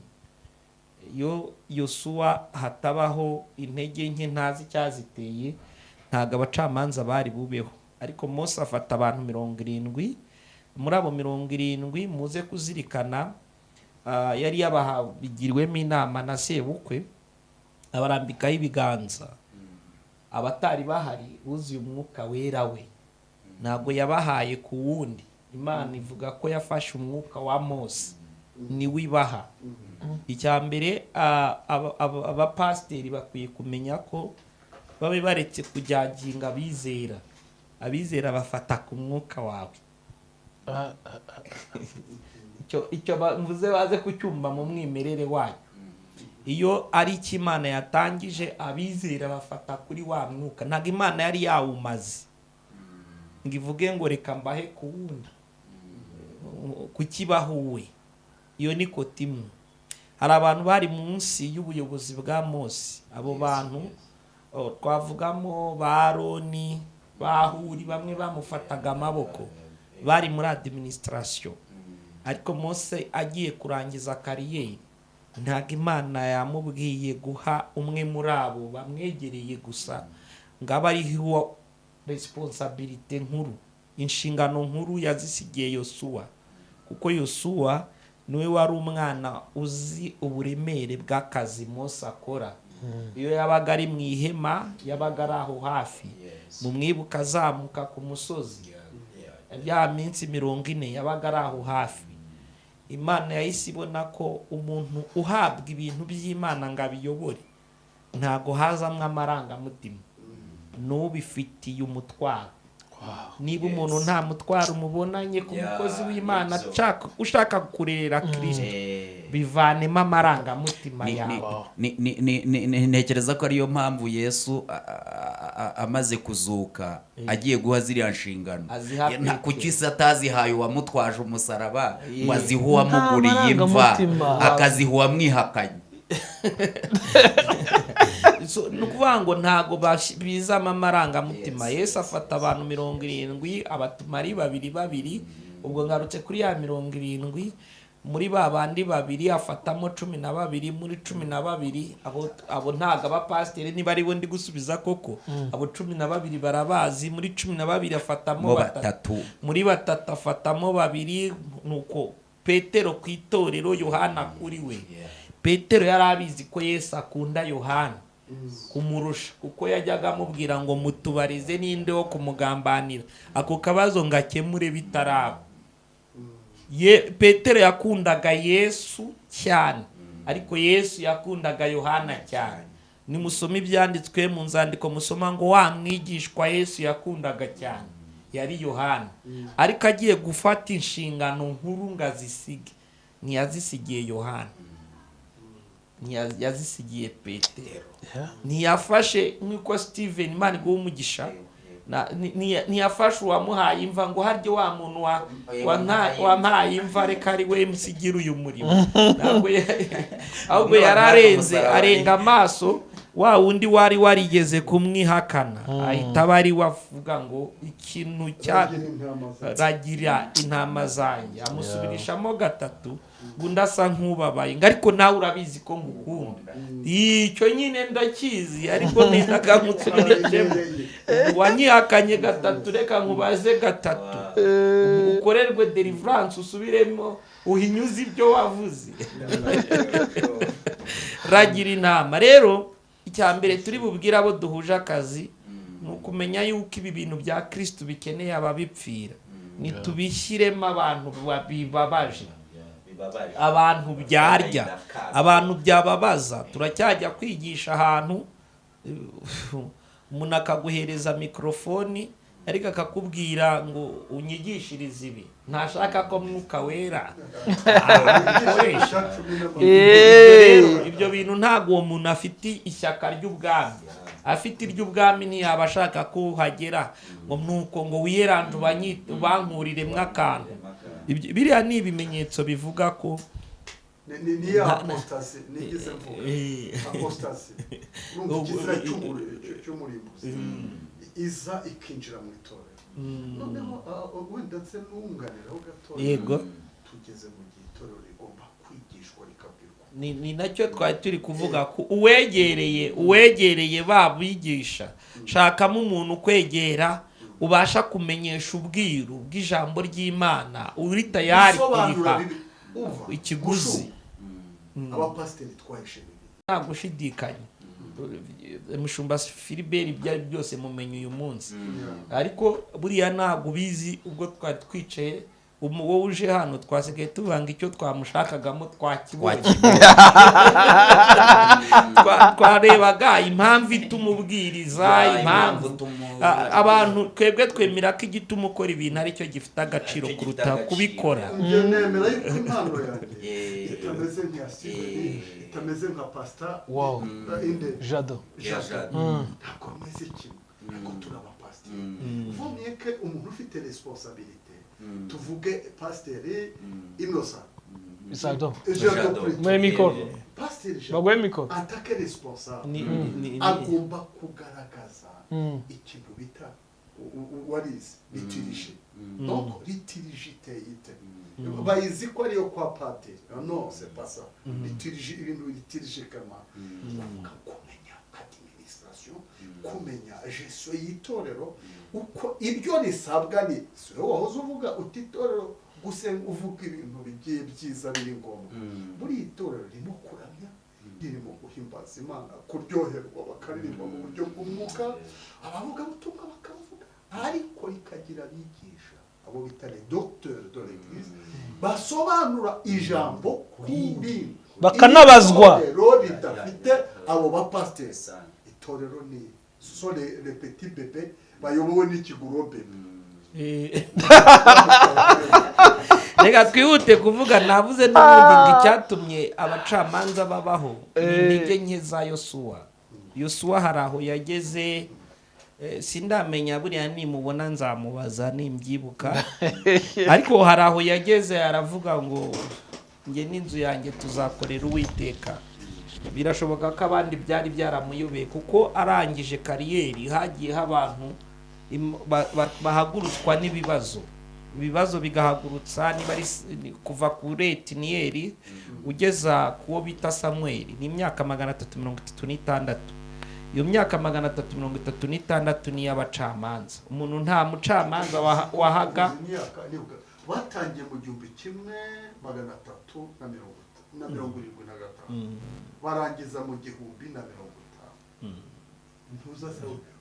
Iyo Yosuwa hatabaho intege nke ntazi icyaziteye, ntabwo abacamanza bari bubeho. Ariko Mose afata abantu 70, muri abo 70 muze kuzirikana yari yabahagiriwemo inama na sebukwe, abarambikaho ibiganza. Abatari bahari buzuye umwuka wera we, ntabwo yabahaye ku wundi. Imana ivuga ko yafashe umwuka wa Mose niwe ibaha. Icya mbere abapasiteri bakwiye kumenya ko babe baretse kujyaginga abizera. Abizera bafata ku mwuka wawe. Icyo mvuze baze kucyumva mu mwimerere wayo. Iyo ari icyo Imana yatangije, abizera bafata kuri wa mwuka. Ntabwo Imana yari yawumaze ngo ivuge ngo reka mbahe ku wundi, kukibahuwe. Iyo ni kote imwe. Hari abantu bari munsi y'ubuyobozi bwa Mose. Abo bantu twavugamo ba Aroni, ba Huri, bamwe bamufataga amaboko, bari muri administration. Ariko Mose agiye kurangiza kariyeri, ntabwo Imana yamubwiye guha umwe muri abo bamwegereye gusa ngo abe ariho responsibility nkuru, inshingano nkuru yazisigiye Yosuwa. Kuko Yosuwa niwe wari umwana uzi uburemere bw'akazi Mose akora. Iyo yabaga ari mu ihema, yabaga ari aho hafi, mu mwibuka azamuka ku musozi, ya minsi 40 yabaga ari aho hafi. Imana yahise ibona ko umuntu uhabwa ibintu by'Imana ngo abiyobore, ntago hazamwe amarangamutima, n'ubifitiye umutwaro. Niba umuntu nta mutwaro umubonanye ku mukozi w'Imana ushaka kurera Kristo, bivanemo amarangamutima yawe. Ntekereza ko ariyo mpamvu Yesu amaze kuzuka agiye guha ziriya nshingano. Kuki se atazihaye uwamutwaje umusaraba, ngo azihe uwamuguriye imva, akaziha uwamwihakanye? Ni ukuvuga ngo ntago bizamo amarangamutima. Yesu afata abantu 70 abatuma ari 2 ubwo ngarutse kuri ya 70. Muri ba bandi 2 afatamo 12. Muri 12 abo ntago abapasiteri niba ari bo ndi gusubiza koko, abo 12 barabazi. Muri 12 afatamo 3, muri 3 afatamo 2. Nuko Petero ku itorero, Yohana kuri we. Petero yari abizi ko Yesu akunda Yohana kumurusha, kuko yajyaga amubwira ngo mutubarize ninde wo kumugambanira, ako kabazo ngakemure bitaraba. Petero yakundaga Yesu cyane, ariko Yesu yakundaga Yohana cyane. Nimusoma ibyanditswe mu nzandiko musoma ngo wa mwigishwa Yesu yakundaga cyane yari Yohana. Ariko agiye gufata inshingano nkuru ngo azisige, ntiyazisigiye Yohana. yazisigiye Petero, ntiyafashe nk'uko Steven Imana iguha umugisha, ntiyafashe uwamuhaye imva ngo harya wa muntu wampaye imva reka ari we musigira uyu murimo, ahubwo yararenze arenga amaso wa wundi wari warigeze kumwihakana, ahita bari wavuga ngo ikintu cyaragira intama zanjye, amusubirishamo gatatu, undi asa nk'ubabaye ngo ariko nawe urabizi ko ngukunda, icyo nyine ndakizi ariko nendaga musubirishemo, wanyihakanye gatatu reka nkubaze gatatu, ukorerwe deliverance usubiremo uhinyuze ibyo wavuze. Ragira intama. Rero icya mbere turi bubwira abo duhuje akazi ni ukumenya yuko ibi bintu bya Kristo bikeneye ababipfira, nitubishyiremo abantu bibabaje, abantu byarya, abantu byababaza. Turacyajya kwigisha ahantu umuntu akaguhereza mikrofoni ariko akakubwira ngo unyigishirize ibi, ntashaka ko Mwuka Wera akoresha. Ibyo bintu ntabwo uwo muntu afite ishyaka ry'ubwami, afite iry'ubwami ntiyaba ashaka ko hagera ngo nuko ngo wiyeranje ubankurire mw'akantu. Biriya ni ibimenyetso bivuga ko ni apostasi nigeze mvuga apostasi n'umukizira cy'umurimo iza ikinjira mu itorero. Noneho wenda ndetse n'unganiraho gatoya, yego, tugeze mu gihe itorero rigomba kwigishwa rikabwirwa. Ni nacyo twari turi kuvuga ko uwegereye babigisha, shakamo umuntu ukwegera ubasha kumenyesha ubwiru bw'ijambo ry'Imana, uri tayari kuriha ikiguzi. Abapasiteri twahishe nta gushidikanya, Mushumba Philibert ibyo byose mumenye uyu munsi, ariko buriya ntabwo ubizi. Ubwo twari twicaye wowe uje hano twasigaye tubanga icyo twamushakagamo twakibonye. Twarebaga impamvu itumubwiriza, impamvu abantu twebwe twemera ko igituma ukora ibintu aricyo gifite agaciro kuruta kubikora. nemera yuko impano yanjye itameze nka Steven, itameze nka Pastor Jado, ntabwo ameze kimwe, ariko turabapasiteri. Vumye ko umuntu ufite responsabilité, tuvuge pasiteri Innocent Isado, Jado mikoro, pasiteri bagwe mikoro, atake responsable agomba kugaragaza ikintu bita warize liturgie. Donc liturgie iteyite bayizi ko ariyo kwa padiri. Non, c'est pas ça. Liturgie, ibintu liturgie kama kumenya administration, kumenya gestion y'itorero, uko ibyo risabwa ni so wahoze uvuga utitorero gusenga uvuga ibintu bigiye byiza biri ngombwa. Muri itorero ririmo kuramya, ririmo guhimbaza Imana, kuryoherwa, bakaririmba mu buryo bw'umwuka, abavuga butumwa bakavuga, ariko rikagira abigisha abo bita les docteurs de l'église basobanura ijambo kuri bakanabazwa. Itorero ridafite abo bapasiteri, itorero ni so les petits bébés bayobowe n'ikigurobe. Reka twihute kuvuga, navuze n'ubundi icyatumye abacamanza babaho intege nke za Yosuwa hari aho yageze, sindamenya buriya nimubona nzamubaza nimbyibuka, ariko hari aho yageze aravuga ngo njye n'inzu yanjye tuzakorera Uwiteka. Birashoboka ko abandi byari byaramuyobeye, kuko arangije kariyeri hagiye abantu bahagurutswa n'ibibazo, ibibazo bigahagurutsa, niba ari kuva kuri Etiniyeli ugeza kuwo bita Samweli, ni imyaka 336. Iyo myaka 336 ni y'abacamanza. Umuntu nta mucamanza wahaga batangiye mu 1375 barangiza mu 1050. Ntuza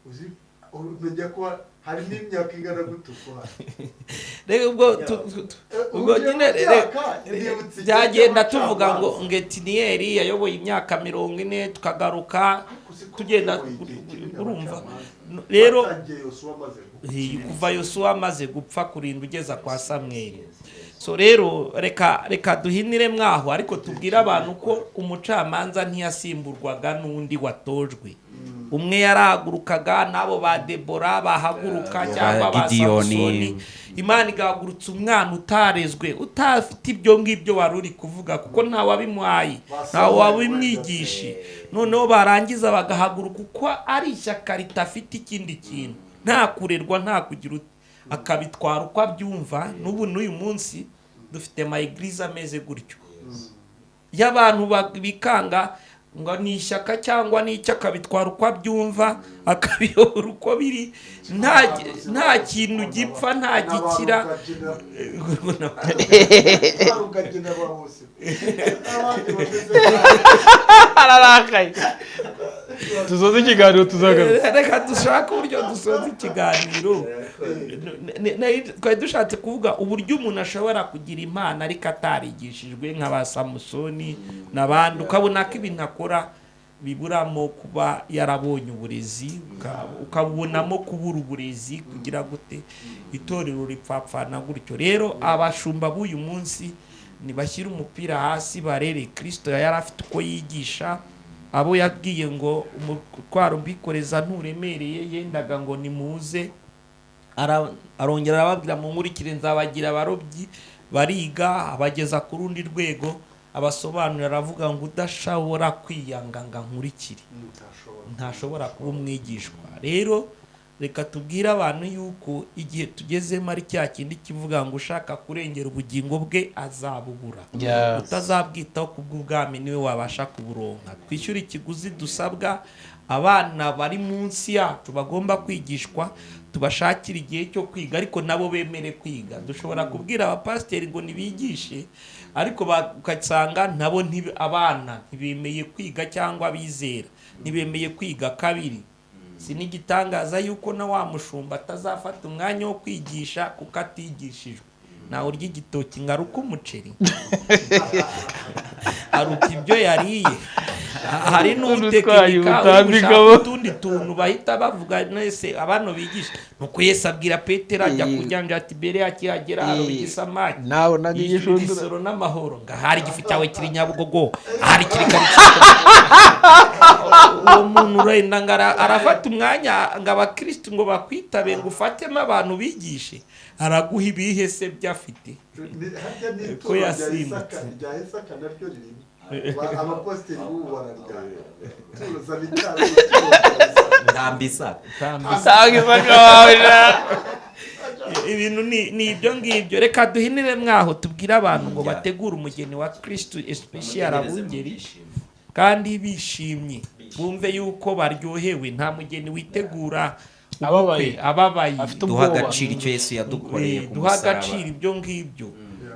uzi umenya ko hari n'imyaka ingana gutukwa. Rego ubwo nyine byagenda tuvuga ngo Etiniyeli yayoboye imyaka 40 tukagaruka tugenda urumva. Rero kuva Yosuwa amaze gupfa kurinda ugeza kwa Samweli. so rero reka duhinire mwaho, ariko tubwire abantu ko umucamanza ntiyasimburwaga n'undi watojwe. Umwe yarahagurukaga, n'abo ba Debora bahaguruka cyangwa ba Samusoni, Imana igahagurutsa umwana utarezwe, utafite ibyo ngibyo wari uri kuvuga, kuko ntawe wabimuhaye, ntawe wabimwigishe. Noneho barangiza bagahaguruka uko ari ishyaka ritafite ikindi kintu, nta kurerwa, nta kugira akabitwara uko abyumva. N'ubu n'uyu munsi dufite amaegirize ameze gutyo, y'abantu bikanga ngo ni ishyaka cyangwa ni icyo, akabitwara uko abyumva, akabiyobora uko biri, nta kintu gipfa, nta gikira. ararakaye. Tuzoze ikiganiro, tuzagaruka. Reka dushaka uburyo dusoza ikiganiro. Twari dushatse kuvuga uburyo umuntu ashobora kugira impano ariko atarigishijwe, nk'aba Samusoni n'abandi, ukabona ko ibintu akora biburamo kuba yarabonye uburezi, ukabonamo kubura uburezi, kugira gute itorero ripfapfana gutyo. Rero abashumba b'uyu munsi nibashyira umupira hasi, barere. Kristo yari afite uko yigisha abo, yabwiye ngo umutwaro mbikoreza nturemereye, yendaga ngo nimuze. Arongera arababwira mu nkurikire nzabagira abarobyi. Bariga abageza ku rundi rwego, abasobanurira, aravuga ngo udashobora kwiyanga ngo nkurikire ntashobora kuba umwigishwa. Rero reka tubwire abantu yuko igihe tugezemo ari cya kindi kivuga ngo ushaka kurengera ubugingo bwe azabubura, utazabwitaho kubw'ubwami niwe wabasha kuburonka. Twishyura ikiguzi dusabwa. Abana bari munsi yacu bagomba kwigishwa, tubashakira igihe cyo kwiga, ariko nabo bemere kwiga. Dushobora kubwira abapasiteri ngo nibigishe, ariko bakasanga nabo abana ntibemeye kwiga, cyangwa bizera ntibemeye kwiga. Kabiri, sinigitangaza yuko na wa mushumba atazafata umwanya wo kwigisha kuko atigishijwe. Nawe urya igitoki ngaruka umuceri, aruka ibyo yariye. Hari n'utekinika ushaka utundi tuntu bahita bavuga nese abano bigisha. Nuko Yesu abwira Petero ajya kujyanja ati bere yakihagera haro igisamaki, nawe nagiye isoro n'amahoro, ngahari gifite cyawe kiri Nyabugogo, ahari kiri Karitsiye. Uwo muntu urenda ngara arafata umwanya ngo abakristo ngo bakwitabe ngo ufatemo abantu bigishe, araguha ibihese byafite ko yasimbutse. Abaposteri b'ubu bararya tuza bitaro Tambisa ibintu ni ibyo ngibyo. Reka duhinire mwaho, tubwire abantu ngo bategure umugeni wa Kristo, especially abungeri, kandi bishimye, bumve yuko baryohewe. Nta mugeni witegura ababaye, duha agaciro icyo Yesu yadukoreye ku musaraba, duha agaciro ibyo ngibyo.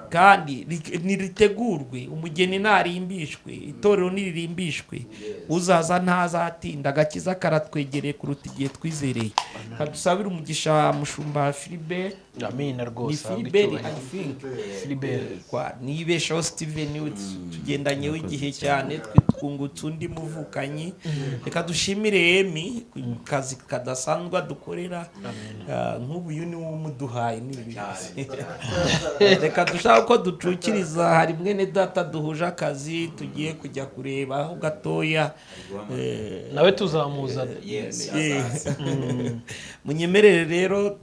Kandi niritegurwe, umugeni narimbishwe, itorero niririmbishwe, uzaza ntazatinda, agakiza karatwegereye kuruta igihe twizereye. Kadusabira umugisha mushumba Philibert. Amina rwose. Ni Philibert, I think. Philibert kwa nibeshaho Steven, tugendanye w'igihe cyane, twungutse undi muvukanyi. Reka dushimire Emi kazi kadasanzwe dukorera, nk'ubu uyu ni umuduhaye n'ibizi. Reka dushaka ko ducukiriza, hari mwene data duhuje akazi, tugiye kujya kureba aho gatoya, nawe tuzamuzana. Munyemerere rero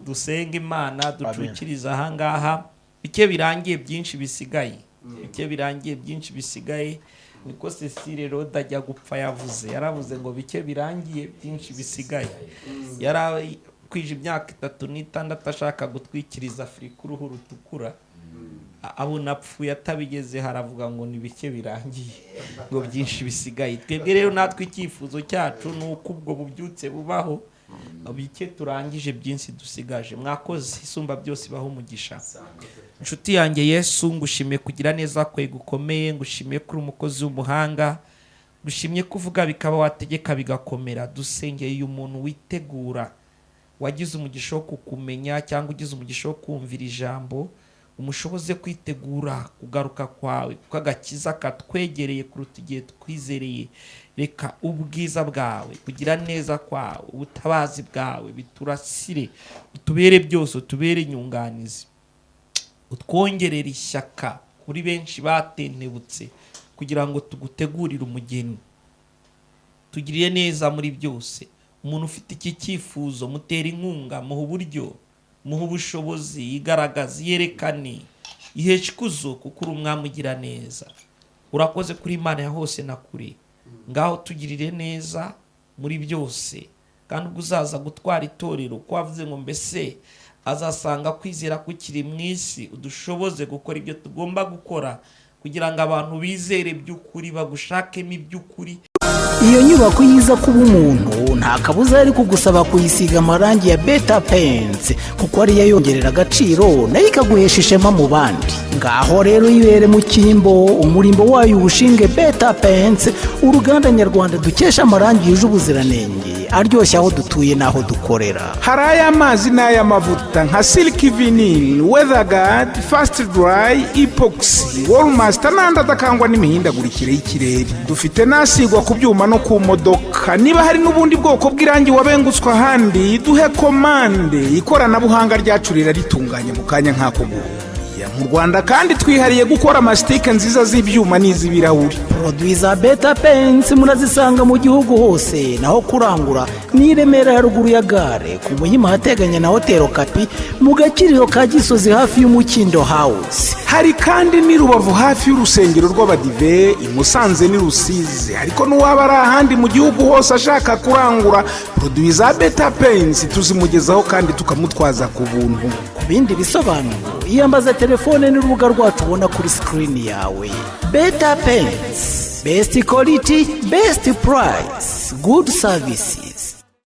dusenge Imana, ducukiriza ahangaha. Bike birangiye byinshi bisigaye, bike birangiye byinshi bisigaye. Niko Cecile Roda ajya gupfa yavuze, yaravuze ngo bike birangiye byinshi bisigaye. Kwije imyaka 36 ashaka gutwikiriza Afurika uruhu rutukura, abona apfuye atabigeze, haravuga ngo ni bike birangiye ngo byinshi bisigaye. Twebwe rero natwe icyifuzo cyacu ni uko ubwo bubyutse bubaho, bike turangije byinshi dusigaje. Mwakoze, isumba byose baho umugisha. Inshuti yanjye Yesu, ngushimiye kugira neza kwe gukomeye, ngushimiye kuri umukozi w'umuhanga, ngushimiye kuvuga bikaba, wategeka bigakomera. Dusengeye umuntu witegura, wagize umugisha wo kukumenya cyangwa ugize umugisha wo kumvira ijambo, umushoboze kwitegura kugaruka kwawe, kuko agakiza katwegereye kuruta igihe twizereye. Reka ubwiza bwawe, kugira neza kwawe, ubutabazi bwawe biturasire, utubere byose, utubere inyunganizi. utwongerera ishyaka kuri benshi batentebutse kugira ngo tugutegurire umugeni. Tugiriye neza muri byose. Umuntu ufite iki cyifuzo mutera inkunga, muha uburyo, muha ubushobozi, yigaragaza, yerekane, iheshe ikuzo kuko uri umwami ugira neza. Urakoze kuri Imana ya hose na kuri. Ngaho tugirire neza muri byose. Kandi ubwo uzaza gutwara itorero ko wavuze ngo mbese azasanga kwizera kukiri mu isi, udushoboze gukora ibyo tugomba gukora kugira ngo abantu bizere by'ukuri, bagushakemo iby'ukuri. Iyo nyubako yiza kuba umuntu nta kabuza yari kugusaba kuyisiga amarangi ya beta paints kuko ariyo yongerera agaciro nayo ikaguhesha ishema mu bandi. Ngaho rero yibere mu cyimbo, umurimbo wayo ubushinge beta paints, uruganda nyarwanda dukesha amarangi yuje ubuziranenge aryoshye aho dutuye n'aho dukorera. hari ay'amazi n'ay'amavuta nka silk vinyl, weather guard, fast dry, epoxy, wallmaster n'andi adakangwa n'imihindagurikire y'ikirere. Dufite n'asigwa ku byuma no ku modoka. Niba hari n'ubundi bwoko bw'irangi wabengutswe ahandi, duhe komande. Ikoranabuhanga ryacu riraritunganya mu kanya nk'ako guhumbya. Mu Rwanda kandi twihariye gukora amasitike nziza z'ibyuma n'iz'ibirahuri. Produit za beta paints murazisanga mu gihugu hose, naho kurangura ni Remera ya ruguru ya gare ku Muhima hateganya na hoteli Kapi, mu Gakiriro ka Gisozi hafi y'Umukindo House. Hari kandi ni Rubavu hafi y'urusengero rw'Abadive, i Musanze ni Rusizi. Ariko n'uwaba ari ahandi mu gihugu hose ashaka kurangura produit za beta paints tuzimugezaho kandi tukamutwaza ku buntu. Ku bindi bisobanuro iyambaza telefone n'urubuga rwacu ubona kuri screen yawe. Beta paints, best quality, best price, good services.